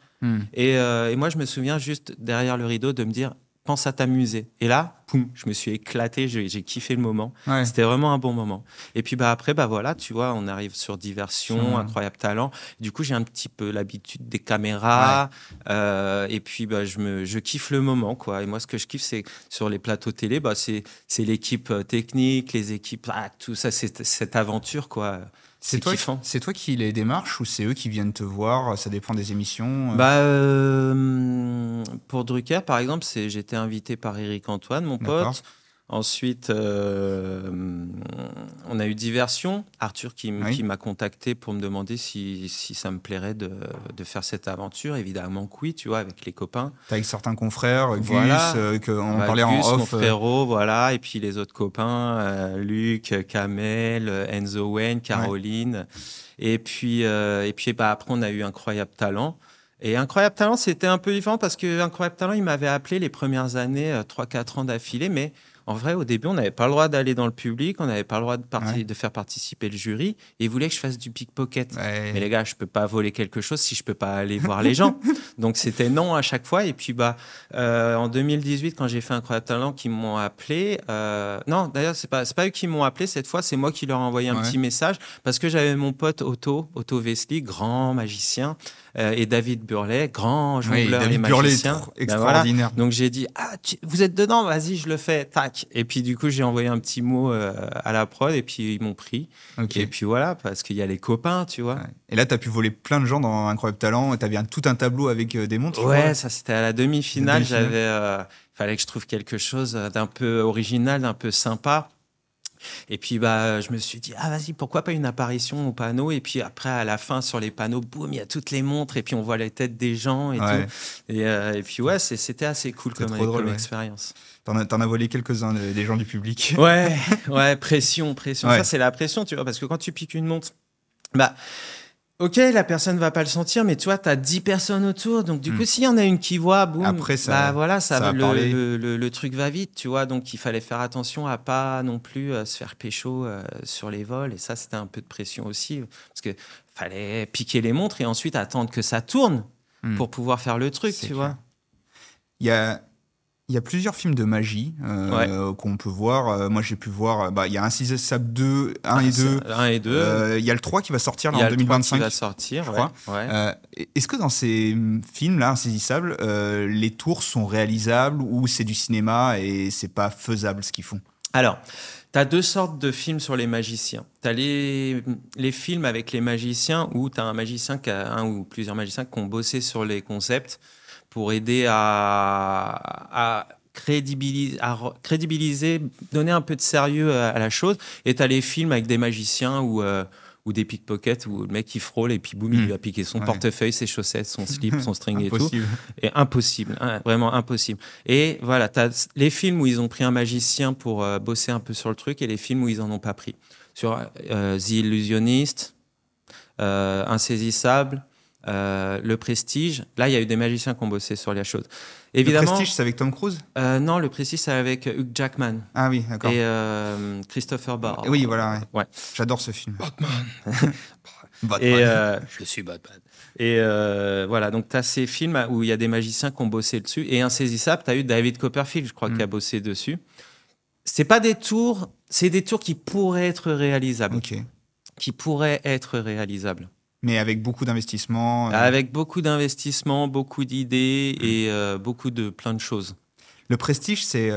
Et moi, je me souviens juste derrière le rideau de me dire, pense à t'amuser. Et là, poum, je me suis éclaté, j'ai kiffé le moment.
Ouais.
C'était vraiment un bon moment. Et puis après, voilà, tu vois, on arrive sur Diversion, Incroyable Talent. Du coup, j'ai un petit peu l'habitude des caméras. Et puis, je kiffe le moment, quoi. Et moi, ce que je kiffe, c'est sur les plateaux télé, c'est l'équipe technique, les équipes, tout ça, c'est cette aventure, quoi. C'est kiffant.
C'est toi qui les démarches ou c'est eux qui viennent te voir? Ça dépend des émissions.
Pour Drucker, par exemple, j'étais invité par Éric Antoine, mon pote. Ensuite, on a eu Diversion. Arthur qui m'a contacté pour me demander si ça me plairait de faire cette aventure. Évidemment que oui, tu vois, avec les copains.
T'as avec certains confrères,
voilà.
Gus, on parlait en off.
Mon frérot, voilà. Et puis les autres copains, Luc, Kamel, Enzo Wayne, Caroline. Et puis après, on a eu Incroyable Talent. Et Incroyable Talent, c'était un peu vivant parce que Incroyable Talent, il m'avait appelé les premières années, 3-4 ans d'affilée, mais en vrai, au début, on n'avait pas le droit d'aller dans le public, on n'avait pas le droit de faire participer le jury, et ils voulaient que je fasse du pickpocket. Mais les gars, je peux pas voler quelque chose si je peux pas aller voir les gens. Donc c'était non à chaque fois. Et puis en 2018, quand j'ai fait Incroyable Talent, qu'ils m'ont appelé. Non, d'ailleurs, c'est pas eux qui m'ont appelé cette fois, c'est moi qui leur ai envoyé un petit message parce que j'avais mon pote Otto Vesely, grand magicien. Et David Burlet, grand jongleur et magicien.
Extraordinaire.
Donc j'ai dit, vous êtes dedans, vas-y, je le fais, tac. Et puis du coup, j'ai envoyé un petit mot à la prod et puis ils m'ont pris. Et puis voilà, parce qu'il y a les copains, tu vois.
Et là, tu as pu voler plein de gens dans Incroyable Talent. Tu avais tout un tableau avec des montres.
Ça c'était à la demi-finale. Fallait que je trouve quelque chose d'un peu original, d'un peu sympa. Et puis je me suis dit vas-y, pourquoi pas une apparition au panneau, et puis après à la fin sur les panneaux, boum, il y a toutes les montres et puis on voit les têtes des gens et tout. Et puis c'était assez cool comme expérience.
T'en as volé quelques-uns des gens du public.
Pression. Ça c'est la pression, tu vois, parce que quand tu piques une montre, ok, la personne va pas le sentir, mais tu vois, t'as 10 personnes autour, donc du coup, s'il y en a une qui voit, boum,
après,
le truc va vite, tu vois, donc il fallait faire attention à pas non plus se faire pécho sur les vols, et ça, c'était un peu de pression aussi, parce que fallait piquer les montres et ensuite attendre que ça tourne pour pouvoir faire le truc, tu vois.
Il y a plusieurs films de magie qu'on peut voir. Moi, j'ai pu voir. Il y a Insaisissable 2, 1 et 2.
1 et 2.
Il y a le 3 qui va sortir là, en 2025.
Il y a le 3 qui va sortir, je crois.
Est-ce que dans ces films-là, Insaisissable, les tours sont réalisables ou c'est du cinéma et c'est pas faisable ce qu'ils font?
Alors, tu as deux sortes de films sur les magiciens. Tu as les films avec les magiciens où tu as un ou plusieurs magiciens qui ont bossé sur les concepts pour aider à crédibiliser, donner un peu de sérieux à la chose. Et tu as les films avec des magiciens ou des pickpockets où le mec il frôle et puis boum, il lui a piqué son portefeuille, ses chaussettes, son slip, son string et tout. Et impossible, vraiment impossible. Et voilà, tu as les films où ils ont pris un magicien pour bosser un peu sur le truc et les films où ils en ont pas pris. Sur The Illusionist, Insaisissable, Le Prestige, là il y a eu des magiciens qui ont bossé sur la chose. Évidemment,
Le Prestige, c'est avec Tom Cruise?
Non, Le Prestige, c'est avec Hugh Jackman.
Ah oui, d'accord.
Et Christopher Barr.
Oui, voilà. Ouais. J'adore ce film.
Batman. Et je suis Batman. Et voilà, donc tu as ces films où il y a des magiciens qui ont bossé dessus. Et Insaisissable, tu as eu David Copperfield, je crois, qui a bossé dessus. C'est pas des tours, c'est des tours qui pourraient être réalisables. Qui pourraient être réalisables.
Mais avec beaucoup d'investissement.
Avec beaucoup d'investissement, beaucoup d'idées et beaucoup de plein de choses.
Le Prestige, c'est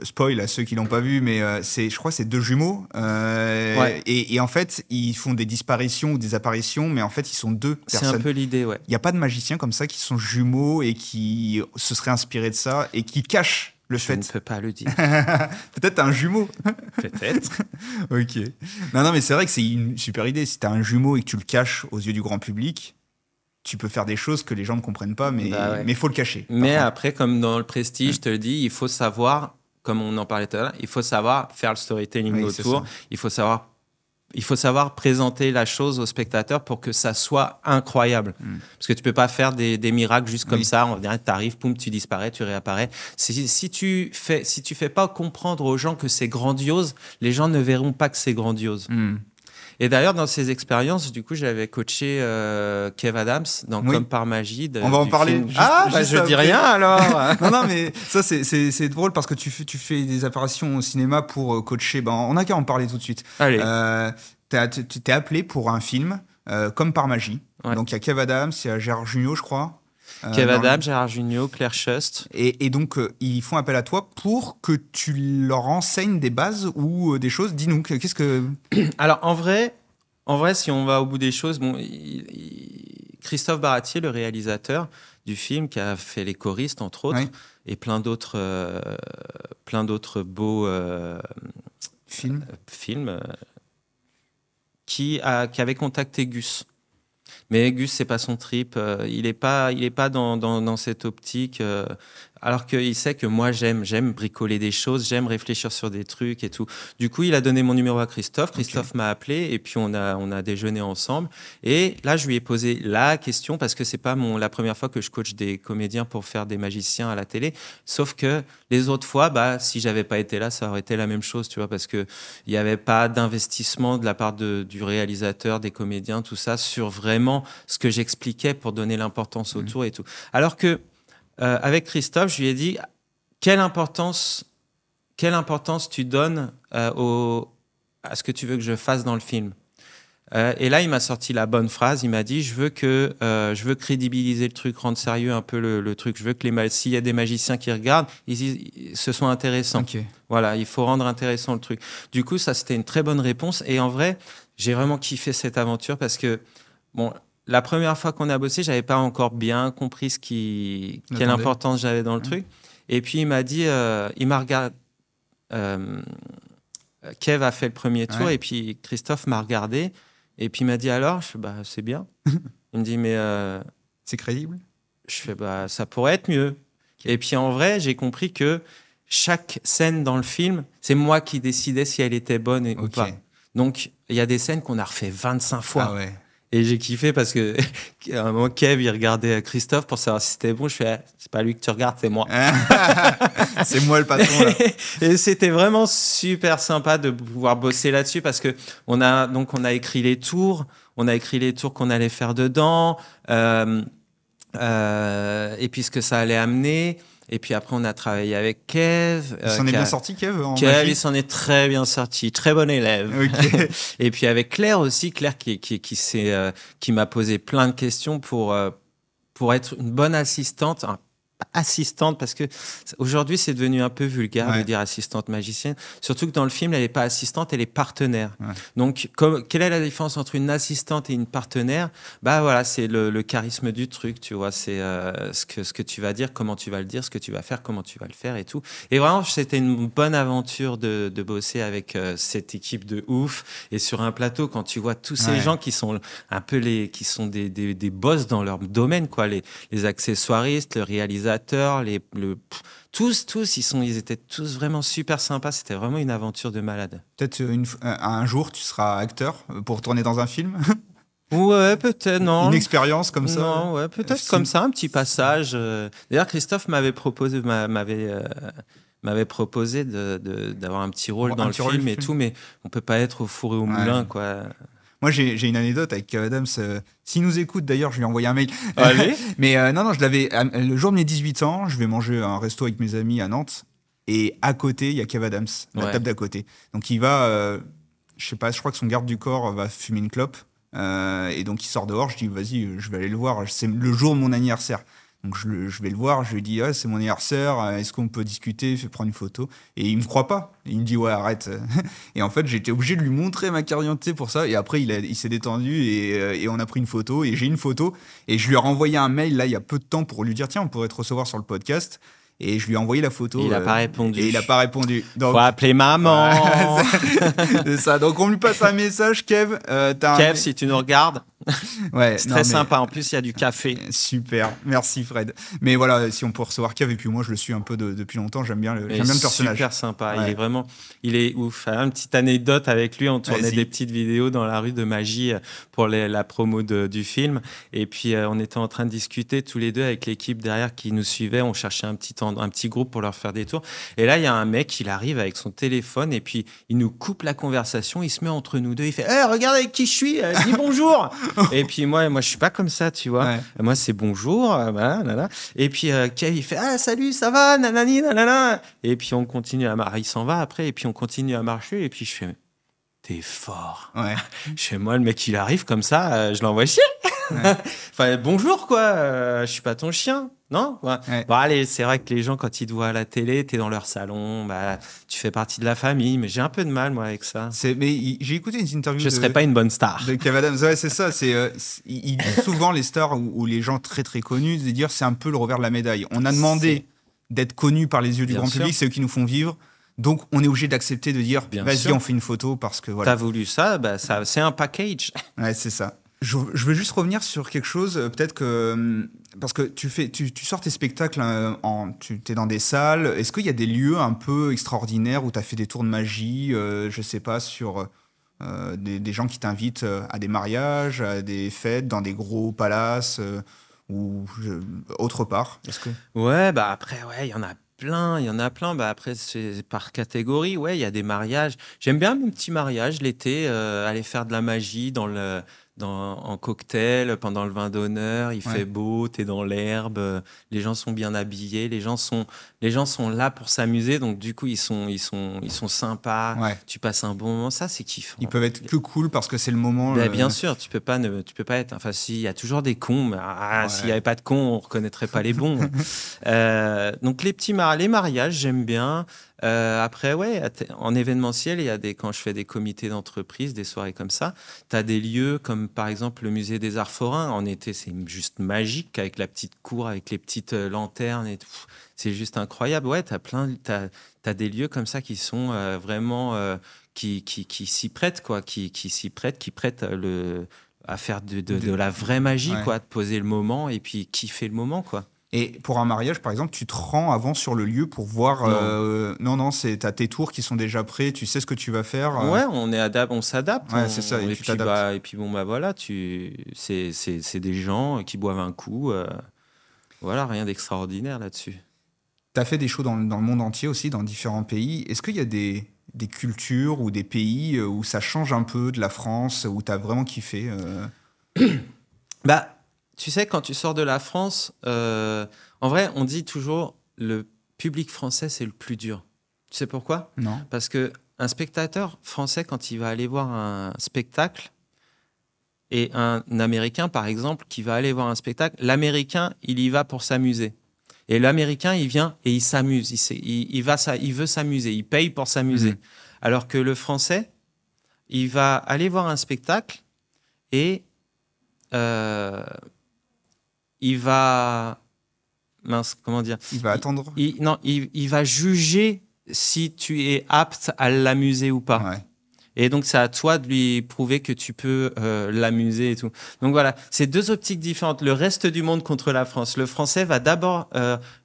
spoil à ceux qui l'ont pas vu, mais je crois, c'est deux jumeaux. Et en fait, ils font des disparitions ou des apparitions, mais en fait, ils sont deux personnes.
C'est un peu l'idée, ouais.
Il n'y a pas de magiciens comme ça qui sont jumeaux et qui se seraient inspirés de ça et qui cachent le fait.
Je ne peux pas le dire.
Peut-être un jumeau.
Peut-être.
Ok. Non, mais c'est vrai que c'est une super idée. Si tu as un jumeau et que tu le caches aux yeux du grand public, tu peux faire des choses que les gens ne comprennent pas, mais il faut le cacher.
Mais après, comme dans le Prestige, je te le dis, il faut savoir, comme on en parlait tout à l'heure, il faut savoir faire le storytelling autour. Il faut savoir il faut savoir présenter la chose au spectateur pour que ça soit incroyable. Parce que tu peux pas faire des miracles juste comme ça. On dirait, t'arrives, poum, tu disparais, tu réapparais. Si tu fais pas comprendre aux gens que c'est grandiose, les gens ne verront pas que c'est grandiose. Et d'ailleurs, dans ces expériences, du coup, j'avais coaché Kev Adams dans Comme par magie.
On va en parler.
Je dis rien alors.
non, mais ça, c'est drôle parce que tu fais des apparitions au cinéma pour coacher. On n'a qu'à en parler tout de suite.
Allez.
Tu t'es appelé pour un film Comme par magie.
Ouais.
Donc, il y a Kev Adams, il y a Gérard Jugnot, je crois.
Kev Adams, Gérard Jugnot, Claire Schust.
Et donc, ils font appel à toi pour que tu leur enseignes des bases ou des choses. Dis-nous, qu'est-ce que...
Alors, en vrai, si on va au bout des choses, Christophe Baratier, le réalisateur du film, qui a fait Les choristes, entre autres, et plein d'autres beaux films, qui avait contacté Gus. Mais Gus, c'est pas son trip. Il est pas dans cette optique. Alors qu'il sait que moi, j'aime bricoler des choses, j'aime réfléchir sur des trucs et tout. Du coup, il a donné mon numéro à Christophe. Christophe m'a appelé et puis on a déjeuné ensemble. Et là, je lui ai posé la question parce que c'est pas la première fois que je coach des comédiens pour faire des magiciens à la télé. Sauf que les autres fois, si j'avais pas été là, ça aurait été la même chose, tu vois, parce que il y avait pas d'investissement de la part du réalisateur, des comédiens, tout ça, sur vraiment ce que j'expliquais pour donner l'importance autour et tout. Alors que avec Christophe, je lui ai dit quelle importance tu donnes à ce que tu veux que je fasse dans le film. Et là, il m'a sorti la bonne phrase. Il m'a dit je veux crédibiliser le truc, rendre sérieux un peu le truc. Je veux que s'il y a des magiciens qui regardent, ce soit intéressant.
Okay.
Voilà, il faut rendre intéressant le truc. Du coup, ça, c'était une très bonne réponse. Et en vrai, j'ai vraiment kiffé cette aventure parce que la première fois qu'on a bossé, j'avais pas encore bien compris quelle importance j'avais dans le truc. Et puis il m'a dit, il m'a regardé. Kev a fait le premier tour et puis Christophe m'a regardé et puis il m'a dit alors, je fais c'est bien. Il me dit mais
c'est crédible.
Je fais ça pourrait être mieux. Et puis en vrai, j'ai compris que chaque scène dans le film, c'est moi qui décidais si elle était bonne ou pas. Donc il y a des scènes qu'on a refait 25 fois.
Ah ouais.
Et j'ai kiffé parce que à un moment, Kev, il regardait Christophe pour savoir si c'était bon. Je fais, c'est pas lui que tu regardes, c'est moi.
C'est moi le patron. Là.
Et c'était vraiment super sympa de pouvoir bosser là-dessus parce que on a écrit les tours, qu'on allait faire dedans, et puis ce que ça allait amener. Et puis après, on a travaillé avec Kev.
Il s'en est bien sorti, Kev,
il s'en est très bien sorti. Très bon élève. Okay. Et puis avec Claire aussi. Claire qui m'a posé plein de questions pour être une bonne assistante. Assistante, parce que aujourd'hui, c'est devenu un peu vulgaire de dire assistante magicienne. Surtout que dans le film, elle n'est pas assistante, elle est partenaire. Ouais. Donc, quelle est la différence entre une assistante et une partenaire ? Voilà, c'est le charisme du truc, tu vois. C'est ce que tu vas dire, comment tu vas le dire, ce que tu vas faire, comment tu vas le faire et tout. Et vraiment, c'était une bonne aventure de bosser avec cette équipe de ouf. Et sur un plateau, quand tu vois tous ces gens qui sont un peu qui sont des boss dans leur domaine, quoi, les accessoiristes, le réalisateur, tous, ils étaient tous vraiment super sympas. C'était vraiment une aventure de malade.
Peut-être un jour, tu seras acteur pour tourner dans un film.
Ouais, peut-être, non.
Une expérience comme ça.
Non, ouais, peut-être comme ça, un petit passage. D'ailleurs, Christophe m'avait proposé d'avoir un petit rôle dans le film et tout, mais on peut pas être au four et au moulin, quoi.
Moi, j'ai une anecdote avec Kev Adams. S'il nous écoute, d'ailleurs, je lui ai envoyé un mail.
Allez.
Mais non, je l'avais. Le jour de mes 18 ans, je vais manger un resto avec mes amis à Nantes. Et à côté, il y a Kev Adams, la table d'à côté. Donc, il va. Je sais pas, je crois que son garde du corps va fumer une clope. Et donc, il sort dehors. Je dis, vas-y, je vais aller le voir. C'est le jour de mon anniversaire. Donc je vais le voir, je lui dis c'est mon anniversaire, est-ce qu'on peut discuter, prendre une photo ? Et il me croit pas. Il me dit ouais, arrête. Et en fait, j'étais obligé de lui montrer ma carte d'identité pour ça. Et après, il s'est détendu et on a pris une photo. Et j'ai une photo et je lui ai renvoyé un mail là il y a peu de temps pour lui dire tiens, on pourrait te recevoir sur le podcast. Et je lui ai envoyé la photo.
Il n'a pas répondu.
Et il n'a pas répondu.
Donc, faut appeler maman.
C'est ça. Donc on lui passe un message, Kev.
Kev, si tu nous regardes,
Ouais,
C'est
non,
très
mais-
sympa. En plus, il y a du café.
Super, merci Fred. Mais voilà, si on peut recevoir Kev, et puis moi je le suis un peu depuis longtemps, j'aime bien
Mais
j'aime bien le personnage.
super sympa.
Ouais.
Il est ouf. Une petite anecdote avec lui, on tournait
Vas-y.
des petites vidéos dans la rue de Magie pour la promo du film. Et puis, on était en train de discuter tous les deux avec l'équipe derrière qui nous suivait. On cherchait un petit groupe pour leur faire des tours. Et là, il y a un mec, il arrive avec son téléphone et puis il nous coupe la conversation. Il se met entre nous deux. Il fait hey, regarde avec qui je suis, dis bonjour. Et puis, moi, je suis pas comme ça, tu vois.
Ouais.
Moi, c'est bonjour. Voilà, nana. Et puis, Kev, il fait ah, salut, ça va, nanani, nanana. Et puis, on continue à marcher. Il s'en va après. Et puis, on continue à marcher. Et puis, je fais t'es fort.
Ouais.
Chez moi, le mec, il arrive comme ça, je l'envoie chier.
Ouais.
Enfin, bonjour, quoi. Je suis pas ton chien, non? Ouais.
Ouais.
Bon, allez, c'est vrai que les gens, quand ils te voient à la télé, t'es dans leur salon, bah, tu fais partie de la famille, mais j'ai un peu de mal, moi, avec ça.
J'ai écouté une interview
Je serais pas une bonne star.
de Kev Adams. Ouais, c'est ça. Il dit souvent les stars ou les gens très très connus de dire c'est un peu le revers de la médaille. On a demandé d'être connus par les yeux du
Bien
grand
sûr.
public, c'est eux qui nous font vivre. Donc on est obligé d'accepter de dire
Bien
vas-y,
sûr.
on fait une photo parce que voilà.
T'as voulu ça, bah, ça, c'est un package.
Ouais, c'est ça. Je veux juste revenir sur quelque chose, peut-être que parce que tu sors tes spectacles, tu es dans des salles. Est-ce qu'il y a des lieux un peu extraordinaires où tu as fait des tours de magie, je sais pas, sur des gens qui t'invitent à des mariages, à des fêtes, dans des gros palaces ou autre part? Est-ce que
Ouais, bah après, ouais, il y en a plein, il y en a plein. Bah après, c'est par catégorie. Ouais, il y a des mariages. J'aime bien mon petit mariage l'été, aller faire de la magie en cocktail pendant le vin d'honneur. Il
Ouais.
fait beau, t'es dans l'herbe, les gens sont bien habillés, les gens sont là pour s'amuser. Donc du coup, ils sont sympas.
ouais,
Tu passes un bon moment. Ça, c'est kiffant.
ils peuvent être que cool parce que c'est le moment.
Ben, bien sûr, tu peux pas être. Enfin, si, il y a toujours des cons. Mais,
Ouais.
s'il n'y avait pas de cons, on reconnaîtrait pas les bons. Donc les mariages, j'aime bien. Après, ouais, en événementiel, quand je fais des comités d'entreprise, des soirées comme ça, tu as des lieux comme par exemple le musée des Arts Forains. En été, c'est juste magique avec la petite cour, avec les petites lanternes et tout. C'est juste incroyable. Ouais, t'as des lieux comme ça qui sont vraiment qui s'y prêtent, quoi, qui prêtent à faire de la vraie magie,
Ouais.
quoi, de poser le moment et puis kiffer le moment, quoi.
Et pour un mariage, par exemple, tu te rends avant sur le lieu pour voir. Non, t'as tes tours qui sont déjà prêts, tu sais ce que tu vas faire.
Ouais, on s'adapte.
Ouais, c'est ça, et
Et
tu
puis,
t'adaptes.
et puis bon, bah voilà, c'est des gens qui boivent un coup. Voilà, rien d'extraordinaire là-dessus.
Tu as fait des shows dans le monde entier aussi, dans différents pays. Est-ce qu'il y a des cultures ou des pays où ça change un peu de la France, où tu as vraiment kiffé
Bah, tu sais, quand tu sors de la France, en vrai, on dit toujours le public français, c'est le plus dur. Tu sais pourquoi?
Non.
Parce que un spectateur français, quand il va aller voir un spectacle, et un Américain, par exemple, qui va aller voir un spectacle, l'Américain, il y va pour s'amuser. Et l'Américain, il vient et il s'amuse. Il veut s'amuser. Il paye pour s'amuser.
Mhm.
Alors que le Français, il va aller voir un spectacle et il va... Mince, comment dire?
Il va attendre.
Non, il va juger si tu es apte à l'amuser ou pas.
Ouais.
Et donc, c'est à toi de lui prouver que tu peux l'amuser et tout. Donc voilà, c'est deux optiques différentes. Le reste du monde contre la France. Le Français va d'abord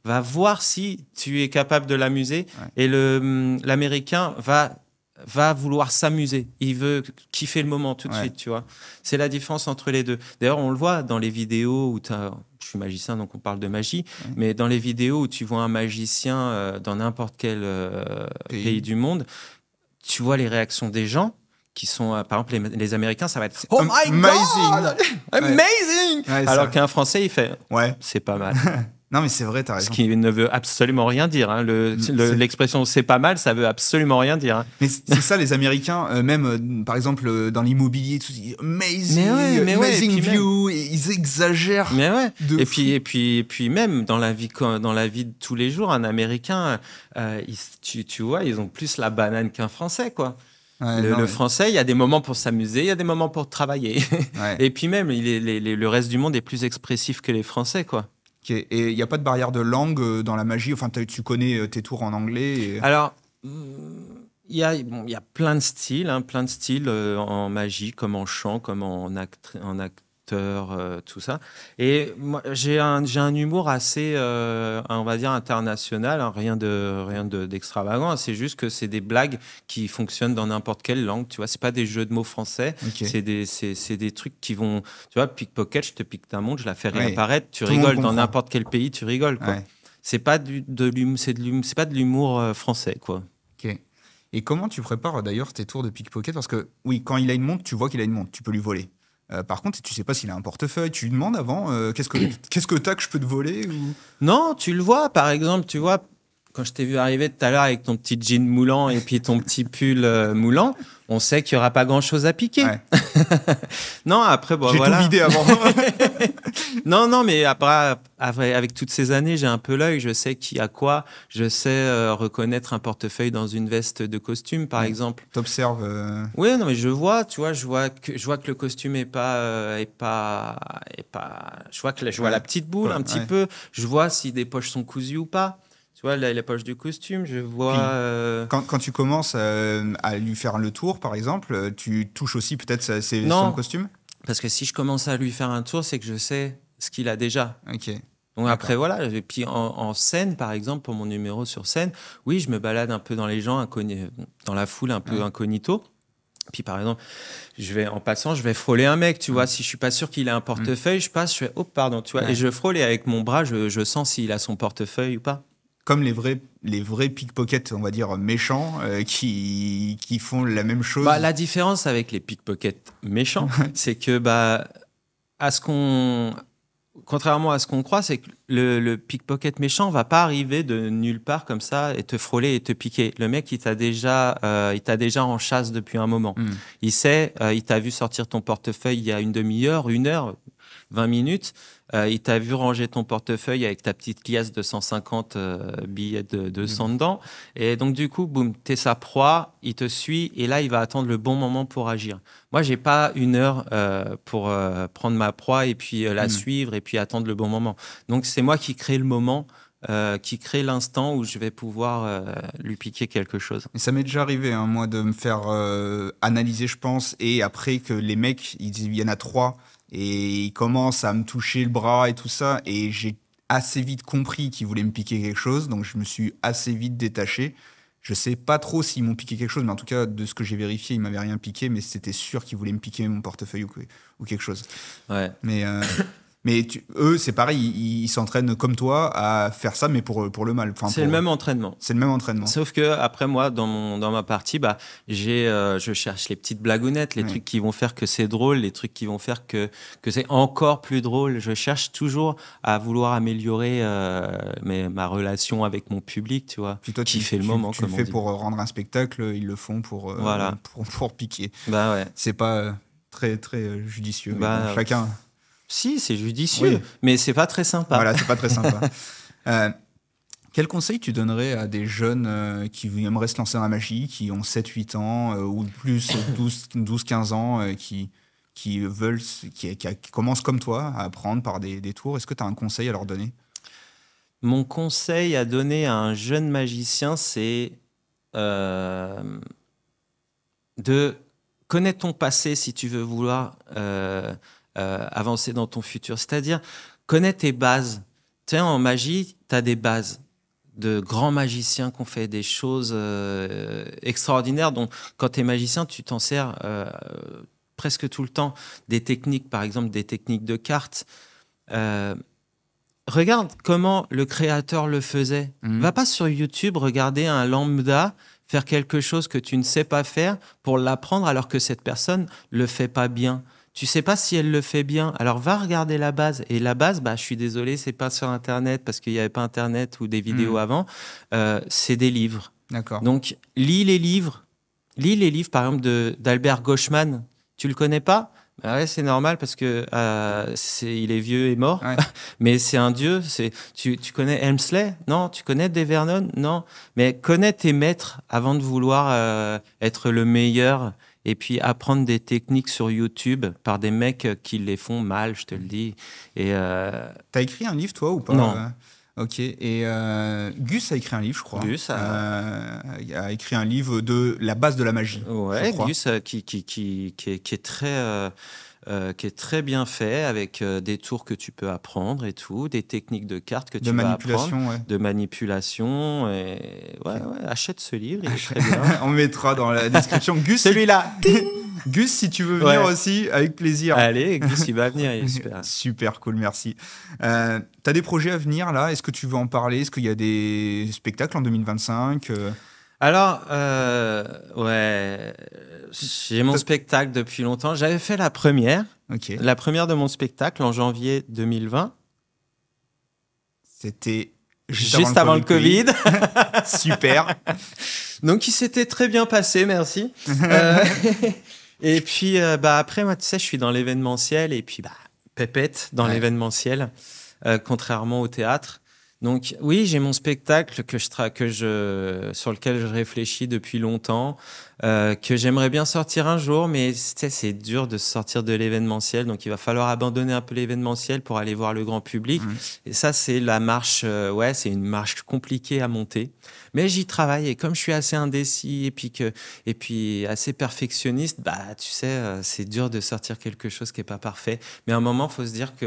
va voir si tu es capable de l'amuser,
Ouais.
et l'Américain va vouloir s'amuser. Il veut kiffer le moment tout de
Ouais.
suite, tu vois. C'est la différence entre les deux. D'ailleurs, on le voit dans les vidéos où je suis magicien, donc on parle de magie,
Ouais.
mais dans les vidéos où tu vois un magicien dans n'importe quel pays du monde, tu vois les réactions des gens qui sont, par exemple, les Américains, ça va être « Oh my
amazing.
God! Amazing!
Ouais,
Alors
ça.
qu'un Français, il fait
Ouais.
« C'est pas mal ».
Non, mais c'est vrai, t'as
Ce
raison.
qui ne veut absolument rien dire. Hein. L'expression « c'est pas mal », ça veut absolument rien dire. Hein.
Mais c'est ça, les Américains, même par exemple dans l'immobilier, tout, amazing,
Mais ouais,
amazing
et puis
view, et ils exagèrent.
Mais ouais.
De
Et
fou.
puis même dans la vie de tous les jours, un Américain, tu vois, ils ont plus la banane qu'un Français, quoi.
Ouais,
Le
non, mais-
Français, il y a des moments pour s'amuser, il y a des moments pour travailler.
ouais.
Et puis même, le reste du monde est plus expressif que les Français, quoi.
Ok. Et il n'y a pas de barrière de langue dans la magie. Enfin, tu connais tes tours en anglais. Et...
Alors, il y a plein de styles en magie, comme en chant, comme en producteur, tout ça. Et moi, j'ai un humour assez, on va dire, international, hein, rien d'extravagant. C'est juste que c'est des blagues qui fonctionnent dans n'importe quelle langue. Tu vois, c'est pas des jeux de mots français.
Ok.
C'est des trucs qui vont. Tu vois, pickpocket, je te pique ta montre, je la fais réapparaître. Tu
Tout le monde
rigoles dans
comprend.
n'importe quel pays, tu rigoles, quoi.
Ouais.
C'est pas c'est pas de l'humour français, quoi.
Ok. Et comment tu prépares d'ailleurs tes tours de pickpocket? Parce que oui, quand il a une montre, tu vois qu'il a une montre, tu peux lui voler. Par contre, tu sais pas s'il a un portefeuille, tu lui demandes avant qu'est-ce que t'as que je peux te voler ou...
Non, tu le vois, par exemple, tu vois, quand je t'ai vu arriver tout à l'heure avec ton petit jean moulant et puis ton petit pull moulant, on sait qu'il n'y aura pas grand-chose à piquer.
Ouais.
Non, après, bon,
J'ai
voilà.
tout vidé avant.
Non, mais après, avec toutes ces années, j'ai un peu l'œil, je sais qui a quoi, je sais reconnaître un portefeuille dans une veste de costume, par
Ouais.
exemple.
T'observes.
Oui, non, mais je vois, tu vois, je vois que le costume est pas, je vois que je vois
Ouais.
la petite boule un petit
Ouais.
peu. Je vois si des poches sont cousues ou pas. Tu vois, les poches du costume, je vois.
Puis, quand tu commences à lui faire le tour, par exemple, tu touches aussi peut-être
Non.
son costume?
Parce que si je commence à lui faire un tour, c'est que je sais ce qu'il a déjà.
Ok.
Donc
D'accord.
après, voilà. Et puis en scène, par exemple, pour mon numéro sur scène, oui, je me balade un peu dans les gens, dans la foule, un peu
Ouais.
incognito. Puis par exemple, en passant, je vais frôler un mec, tu vois. Si je suis pas sûr qu'il ait un portefeuille, je passe, je fais, oh, pardon, tu vois.
Ouais.
Et je frôle et avec mon bras, je sens s'il a son portefeuille ou pas.
Comme les vrais pickpockets, on va dire, méchants, qui font la même chose.
Bah, la différence avec les pickpockets méchants, c'est que, contrairement à ce qu'on croit, c'est que le pickpocket méchant va pas arriver de nulle part comme ça et te frôler et te piquer. Le mec, il t'a déjà en chasse depuis un moment. Il sait, il t'a vu sortir ton portefeuille il y a une demi-heure, 1 heure, 20 minutes. Il t'a vu ranger ton portefeuille avec ta petite liasse de 150 billets de 200 dedans. Et donc, du coup, boum, t'es sa proie, il te suit et là, il va attendre le bon moment pour agir. Moi, j'ai pas 1 heure pour prendre ma proie et puis la suivre et puis attendre le bon moment. Donc, c'est moi qui crée le moment, qui crée l'instant où je vais pouvoir lui piquer quelque chose.
Et ça m'est déjà arrivé, hein, moi, de me faire analyser, je pense, et après que les mecs, il y en a 3, et ils commencent à me toucher le bras et tout ça, et j'ai assez vite compris qu'ils voulaient me piquer quelque chose, donc je me suis assez vite détaché. Je sais pas trop s'ils m'ont piqué quelque chose, mais en tout cas, de ce que j'ai vérifié, ils m'avaient rien piqué, mais c'était sûr qu'ils voulaient me piquer mon portefeuille ou quelque chose.
Ouais.
Mais eux, c'est pareil, ils s'entraînent comme toi à faire ça, mais pour le mal. Enfin,
C'est le même entraînement.
C'est le même entraînement.
Sauf que après moi, dans ma partie, je cherche les petites blagounettes, les trucs qui vont faire que c'est drôle, les trucs qui vont faire que c'est encore plus drôle. Je cherche toujours à vouloir améliorer ma relation avec mon public, tu vois.
Puis toi,
qui fait le moment,
tu le
comme
fais
on dit.
pour rendre un spectacle, ils le font pour piquer.
Bah ouais.
C'est pas très très judicieux. Mais
Bah,
bon, chacun.
Si, c'est judicieux,
Oui.
mais c'est pas très sympa.
Voilà, c'est pas très sympa. Quel conseil tu donnerais à des jeunes qui aimeraient se lancer dans la magie, qui ont 7-8 ans ou plus, 12-15 ans, qui commencent comme toi à apprendre par des tours? Est-ce que tu as un conseil à leur donner?
Mon conseil à donner à un jeune magicien, c'est de connaître ton passé si tu veux vouloir avancer dans ton futur. C'est-à-dire, connais tes bases. Tu sais, en magie, tu as des bases de grands magiciens qui ont fait des choses extraordinaires. Donc, quand tu es magicien, tu t'en sers presque tout le temps. Des techniques, par exemple, des techniques de cartes. Regarde comment le créateur le faisait. Va pas sur YouTube regarder un lambda faire quelque chose que tu ne sais pas faire pour l'apprendre alors que cette personne le fait pas bien. Tu sais pas si elle le fait bien, alors va regarder la base. Et la base, je suis désolé, c'est pas sur Internet parce qu'il n'y avait pas Internet ou des vidéos avant. C'est des livres.
D'accord.
Donc, lis les livres. Lis les livres, par exemple, d'Albert Gauchman. Tu le connais pas? Ouais, c'est normal parce que il est vieux et mort.
Ouais.
Mais c'est un dieu. Tu connais Helmsley? Non. Tu connais Dave Vernon? Non. Mais connais tes maîtres avant de vouloir être le meilleur. Et puis apprendre des techniques sur YouTube par des mecs qui les font mal, je te le dis. Et
T'as écrit un livre, toi, ou pas?
Non.
Ok. Et Gus a écrit un livre, je crois.
Gus
a écrit un livre de la base de la magie.
Ouais,
je crois.
Gus qui est très qui est très bien fait, avec des tours que tu peux apprendre et tout, des techniques de cartes que
De
tu vas apprendre,
manipulation, ouais.
de manipulation. Et ouais, achète ce livre, il est très bien.
On mettra dans la description. Gus,
Celui-là.
Gus, si tu veux venir
Ouais.
aussi, avec plaisir.
Allez, Gus, il va venir, il est super.
Super cool, merci. T'as des projets à venir là? Est-ce que tu veux en parler? Est-ce qu'il y a des spectacles en 2025?
Alors, ouais, j'ai mon spectacle depuis longtemps. J'avais fait la première de mon spectacle en janvier 2020.
C'était
juste avant le Covid.
Super.
Donc, il s'était très bien passé, merci. Et puis, après, moi, tu sais, je suis dans l'événementiel et puis, pépette dans l'événementiel, contrairement au théâtre. Donc, oui, j'ai mon spectacle sur lequel je réfléchis depuis longtemps, que j'aimerais bien sortir un jour, mais c'est dur de sortir de l'événementiel. Donc, il va falloir abandonner un peu l'événementiel pour aller voir le grand public. Et ça, c'est la marche, c'est une marche compliquée à monter. Mais j'y travaille et comme je suis assez indécis et puis assez perfectionniste, tu sais, c'est dur de sortir quelque chose qui est pas parfait. Mais à un moment, faut se dire que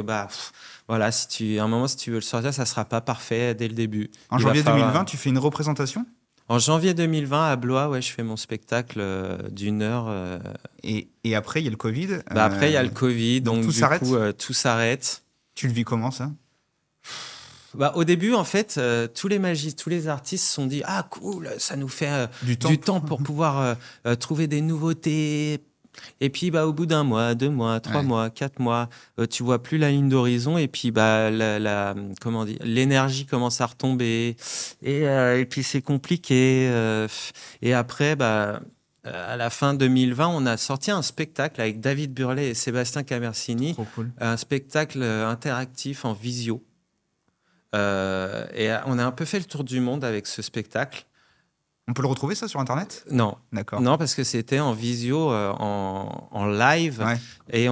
voilà, si tu veux le sortir, ça sera pas parfait dès le début.
En janvier 2020, tu fais une représentation?
En janvier 2020, à Blois, ouais, je fais mon spectacle d'1 heure.
Et après, il y a le Covid.
Après, il y a le Covid, donc
tout s'arrête.
Tout s'arrête.
Tu le vis comment, ça?
Au début, en fait, tous les artistes se sont dit « Ah, cool, ça nous fait du temps pour pouvoir trouver des nouveautés. » Et puis, au bout d'1 mois, 2 mois, 3 mois, 4 mois, tu vois plus la ligne d'horizon et puis, l'énergie commence à retomber et puis c'est compliqué. Et après, à la fin 2020, on a sorti un spectacle avec David Burlet et Sébastien Camersini.
Trop cool.
Un spectacle interactif en visio. Et on a un peu fait le tour du monde avec ce spectacle.
On peut le retrouver, ça, sur Internet?
Non.
D'accord.
Non, parce que c'était en visio, en live.
Ouais.
Et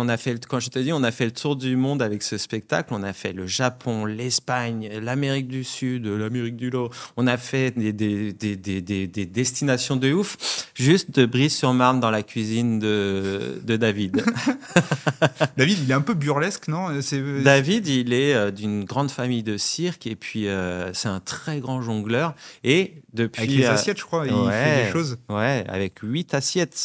quand je te dis, on a fait le tour du monde avec ce spectacle. On a fait le Japon, l'Espagne, l'Amérique du Sud, l'Amérique du Nord. On a fait des destinations de ouf, juste de Brie-sur-Marne dans la cuisine de David.
David, il est un peu burlesque, non?
David, il est d'une grande famille de cirque et puis c'est un très grand jongleur. Et depuis,
avec les assiettes, je crois, il fait des choses.
Ouais, avec 8 assiettes.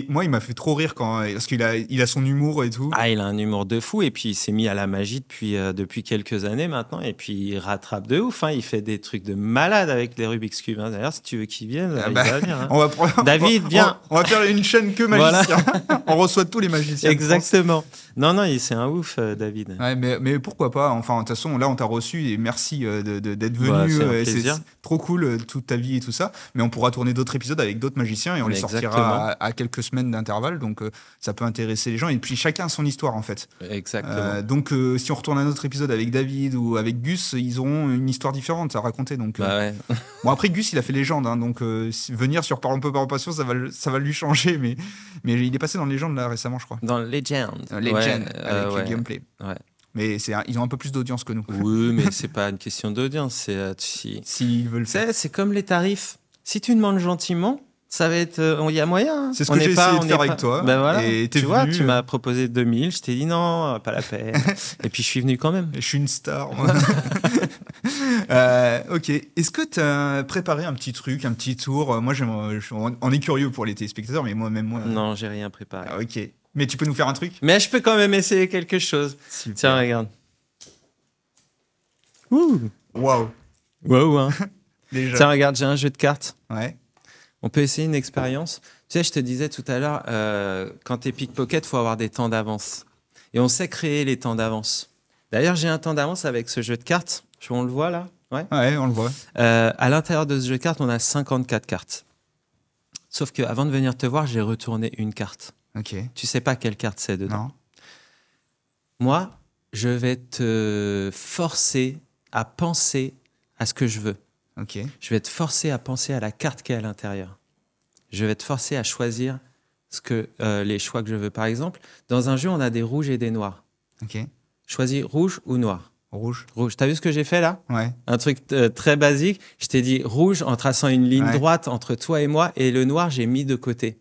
Moi, il m'a fait trop rire parce qu'il a son humour et tout.
Ah, il a un humour de fou et puis il s'est mis à la magie depuis quelques années maintenant et puis il rattrape de ouf. Hein. Il fait des trucs de malade avec les Rubik's Cube. Hein. D'ailleurs, si tu veux qu'il vienne, il va venir. Hein. David, viens.
On va faire une chaîne que magiciens. Voilà. On reçoit tous les magiciens.
Exactement. Non, c'est un ouf, David.
Ouais, mais pourquoi pas? Enfin, de toute façon, là, on t'a reçu et merci d'être venu.
C'est
trop cool, toute ta vie et tout ça. Mais on pourra tourner d'autres épisodes avec d'autres magiciens et on les sortira à quelques semaines d'intervalle. Donc, ça peut intéresser les gens. Et puis, chacun a son histoire, en fait.
Exactement.
Donc, si on retourne à un autre épisode avec David ou avec Gus, ils auront une histoire différente à raconter. Donc,
ouais.
Bon, après, Gus, il a fait légende. Hein, donc, venir sur Parlons peu par passion, ça va lui changer. Mais il est passé dans Légende, là, récemment, je crois.
Dans Legend.
Legend, avec le gameplay.
Ouais.
Mais ils ont un peu plus d'audience que nous.
Oui, mais c'est pas une question d'audience.
S'ils veulent faire.
C'est comme les tarifs. Si tu demandes gentiment, ça va être. Il y a moyen. Hein.
C'est ce que j'ai essayé de faire avec toi.
Voilà.
Et
tu vois, tu m'as proposé 2000. Je t'ai dit non, pas la peine. Et puis je suis venu quand même.
Je suis une star. Moi. Ok. Est-ce que tu as préparé un petit truc, un petit tour? Moi, on est curieux pour les téléspectateurs, mais moi.
Non, j'ai rien préparé.
Ah, ok. Mais tu peux nous faire un truc?
Mais je peux quand même essayer quelque chose.
Super.
Tiens, regarde. Ouh.
Waouh,
hein.
Déjà.
Tiens, regarde, j'ai un jeu de cartes.
Ouais.
On peut essayer une expérience. Tu sais, je te disais tout à l'heure, quand t'es pickpocket, il faut avoir des temps d'avance. Et on sait créer les temps d'avance. D'ailleurs, j'ai un temps d'avance avec ce jeu de cartes. On le voit là?
Ouais, on le voit.
À l'intérieur de ce jeu de cartes, on a 54 cartes. Sauf qu'avant de venir te voir, j'ai retourné une carte.
Ok.
Tu sais pas quelle carte c'est dedans.
Non.
Moi, je vais te forcer à penser à ce que je veux.
Ok.
Je vais te forcer à penser à la carte qui est à l'intérieur. Je vais te forcer à choisir les choix que je veux. Par exemple, dans un jeu, on a des rouges et des noirs.
Ok.
Choisis rouge ou noir.
Rouge.
T'as vu ce que j'ai fait là?
Ouais.
Un truc très basique. Je t'ai dit rouge en traçant une ligne droite entre toi et moi, et le noir, j'ai mis de côté.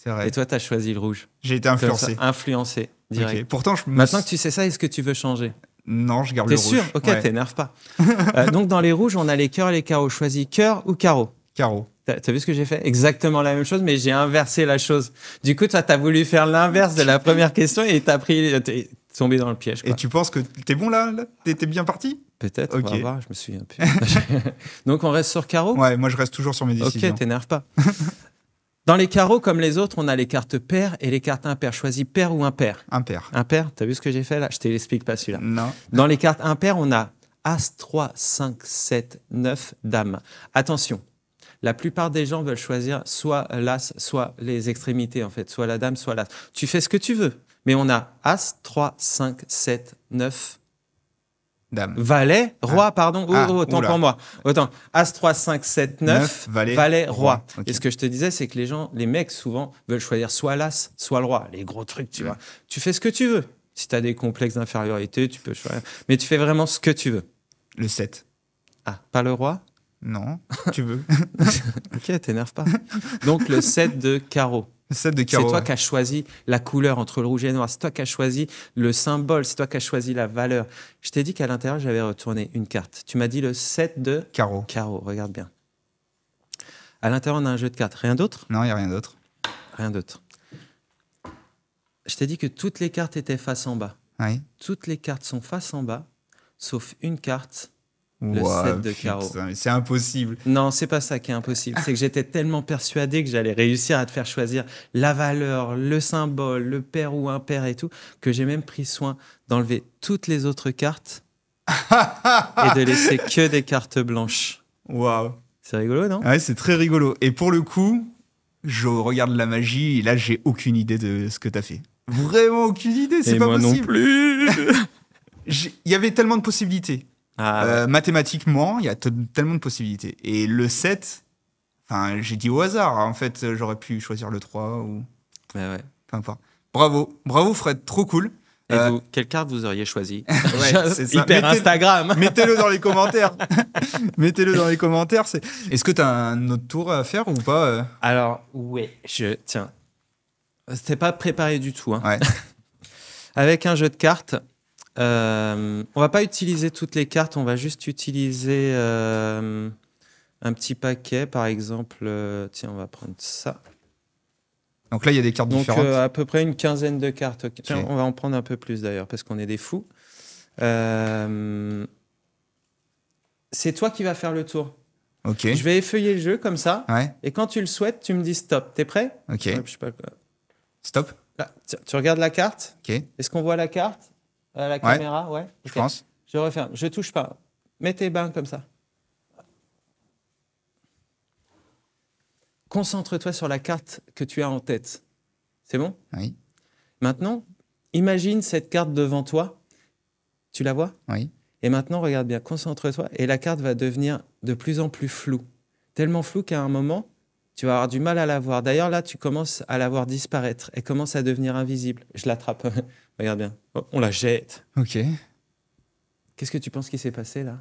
C'est vrai.
Et toi, tu as choisi le rouge.
J'ai été
Comme ça,
influencé.
influencé, direct.
Ok. Pourtant,
Maintenant que tu sais ça, est-ce que tu veux changer?
Non, je garde
T'es
le rouge.
sûr? Ok,
Ouais.
t'énerve pas. Donc, dans les rouges, on a les cœurs et les carreaux. Choisis cœur ou carreau?
Carreau.
T'as vu ce que j'ai fait? Exactement la même chose, mais j'ai inversé la chose. Du coup, toi, t'as voulu faire l'inverse de la première question et t'es tombé dans le piège, quoi.
Et tu penses que t'es bon là? T'es bien parti?
Peut-être,
Ok.
on va voir, je me souviens plus. Donc, on reste sur carreau?
Ouais, moi je reste toujours sur mes décisions.
Ok, t'énerve pas. Dans les carreaux, comme les autres, on a les cartes paires et les cartes impaires. Choisis paire ou impair.
Impair.
Impair, t'as vu ce que j'ai fait là? Je te l'explique pas celui-là.
Non.
Dans les cartes impaires, on a As, 3, 5, 7, 9, Dame. Attention, la plupart des gens veulent choisir soit l'As, soit les extrémités, en fait, soit la Dame, soit l'As. Tu fais ce que tu veux, mais on a As, 3, 5, 7, 9,
Dame.
Valet, Roi, pardon. Autant
oula.
pour moi. Autant. As, 3, 5, 7, 9, Valet, Roi.
Ok.
Et ce que je te disais, c'est que les mecs, souvent, veulent choisir soit l'As, soit le Roi. Les gros trucs, tu vois. Tu fais ce que tu veux. Si tu as des complexes d'infériorité, tu peux choisir. Mais tu fais vraiment ce que tu veux.
Le 7.
Ah, pas le Roi?
Non, tu veux.
Ok, t'énerve pas. Donc, le 7 de carreau.
Le 7 de
C'est
carreau.
toi qui as choisi la couleur entre le rouge et le noir. C'est toi qui as choisi le symbole. C'est toi qui as choisi la valeur. Je t'ai dit qu'à l'intérieur, j'avais retourné une carte. Tu m'as dit le 7 de
Carreau.
carreau. Regarde bien. À l'intérieur, on a un jeu de cartes. Rien d'autre?
Non, il n'y a rien d'autre.
Rien d'autre. Je t'ai dit que toutes les cartes étaient face en bas.
Oui.
Toutes les cartes sont face en bas, sauf une carte. Le
Ouah,
7 de
putain,
carreau.
mais c'est impossible.
Non, c'est pas ça qui est impossible. C'est que j'étais tellement persuadé que j'allais réussir à te faire choisir la valeur, le symbole, le pair ou impair et tout, que j'ai même pris soin d'enlever toutes les autres cartes et de laisser que des cartes blanches.
Waouh.
C'est rigolo, non?
Ouais, c'est très rigolo. Et pour le coup, je regarde la magie et là, j'ai aucune idée de ce que t'as fait. Vraiment aucune idée, c'est
Et
pas
moi
possible.
non plus.
Il y avait tellement de possibilités.
Ah, ouais.
Mathématiquement, il y a tellement de possibilités. Et le 7, enfin, j'ai dit au hasard. En fait, j'aurais pu choisir le 3 ou
Ouais.
peu importe. Bravo, bravo Fred, trop cool.
Et vous, quelle carte vous auriez choisi?
Ouais, c'est ça.
Hyper Instagram.
Mettez-le dans les commentaires. Mettez-le dans les commentaires. Est-ce que tu as un autre tour à faire ou pas
Alors, oui, tiens. C'était pas préparé du tout. Hein.
Ouais.
Avec un jeu de cartes, on va pas utiliser toutes les cartes, on va juste utiliser un petit paquet, par exemple. Tiens, on va prendre ça.
Donc là, il y a des cartes
Donc,
différentes.
à peu près une quinzaine de cartes. Tiens,
Ok.
on va en prendre un peu plus d'ailleurs, parce qu'on est des fous. C'est toi qui vas faire le tour.
Ok.
Je vais effeuiller le jeu comme ça,
Ouais.
et quand tu le souhaites, tu me dis stop. T'es prêt?
Ok.
Ouais, je sais pas quoi.
Stop.
Là, tiens, tu regardes la carte?
Ok.
Est-ce qu'on voit la carte à la caméra? Ouais.
Je
Ok.
pense.
Je referme. Je touche pas. Mets tes mains comme ça. Concentre-toi sur la carte que tu as en tête. C'est bon?
Oui.
Maintenant, imagine cette carte devant toi. Tu la vois?
Oui.
Et maintenant, regarde bien. Concentre-toi. Et la carte va devenir de plus en plus floue. Tellement floue qu'à un moment, tu vas avoir du mal à la voir. D'ailleurs, là, tu commences à la voir disparaître. Elle commence à devenir invisible. Je l'attrape. Regarde bien. Oh, on la jette.
Ok.
Qu'est-ce que tu penses qui s'est passé là?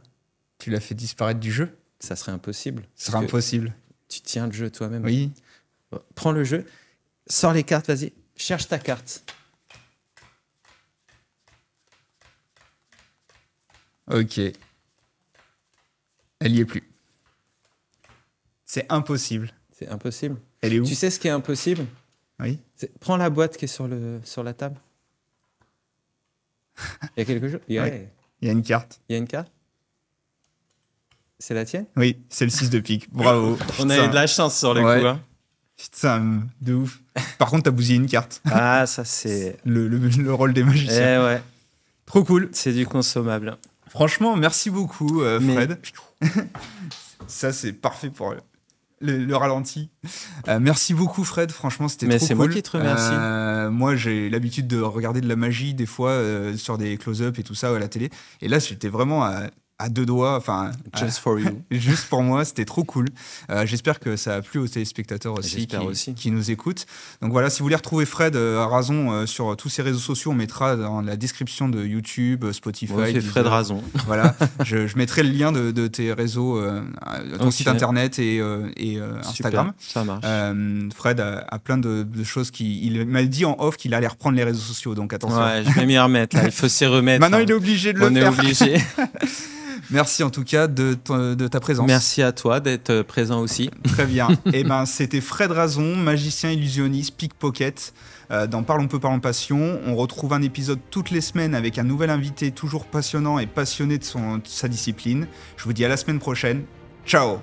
Tu l'as fait disparaître du jeu.
Ça serait impossible.
Ce sera
Parce que
impossible.
tu tiens le jeu toi-même.
Oui.
Bon, prends le jeu. Sors les cartes, vas-y. Cherche ta carte.
Ok. Elle y est plus. C'est impossible.
C'est impossible.
Elle est où?
Tu sais ce qui est impossible?
Oui.
Prends la boîte qui est sur la table. Il y a quelque chose?
Ouais. Il y a une carte.
Il y a une carte? C'est la tienne?
Oui, c'est le 6 de pique. Bravo.
On a eu de la chance sur le
Ouais.
coup. Hein.
Putain, de ouf. Par contre, t'as bousillé une carte.
Ah, ça c'est...
Le rôle des
Eh
magiciens.
ouais,
Trop cool.
c'est du consommable.
Franchement, merci beaucoup,
Mais-
Fred. Ça, c'est parfait pour le ralenti. Merci beaucoup, Fred. Franchement, c'était
Mais
trop
c'est
cool.
moi qui te remercie.
Moi, j'ai l'habitude de regarder de la magie, des fois, sur des close-up et tout ça à la télé. Et là, j'étais vraiment à deux doigts, enfin
Just for you.
juste pour moi, c'était trop cool. J'espère que ça a plu aux téléspectateurs aussi qui nous écoutent. Donc voilà, si vous voulez retrouver Fred Razon sur tous ses réseaux sociaux, on mettra dans la description de YouTube, Spotify.
Ouais, c'est Fred Razon.
Voilà, je mettrai le lien de tes réseaux, ton site internet et Instagram.
Super, ça marche.
Fred a plein de choses il m'a dit en off qu'il allait reprendre les réseaux sociaux, donc attention.
Ouais, je vais m'y remettre, là. Il faut s'y remettre.
Maintenant, il est obligé de le faire.
On est obligé.
Merci en tout cas de ta présence.
Merci à toi d'être présent aussi.
Très bien. Et c'était Fred Razon, magicien illusionniste, pickpocket. Dans Parlons peu, parlons passion. On retrouve un épisode toutes les semaines avec un nouvel invité toujours passionnant et passionné de sa discipline. Je vous dis à la semaine prochaine. Ciao.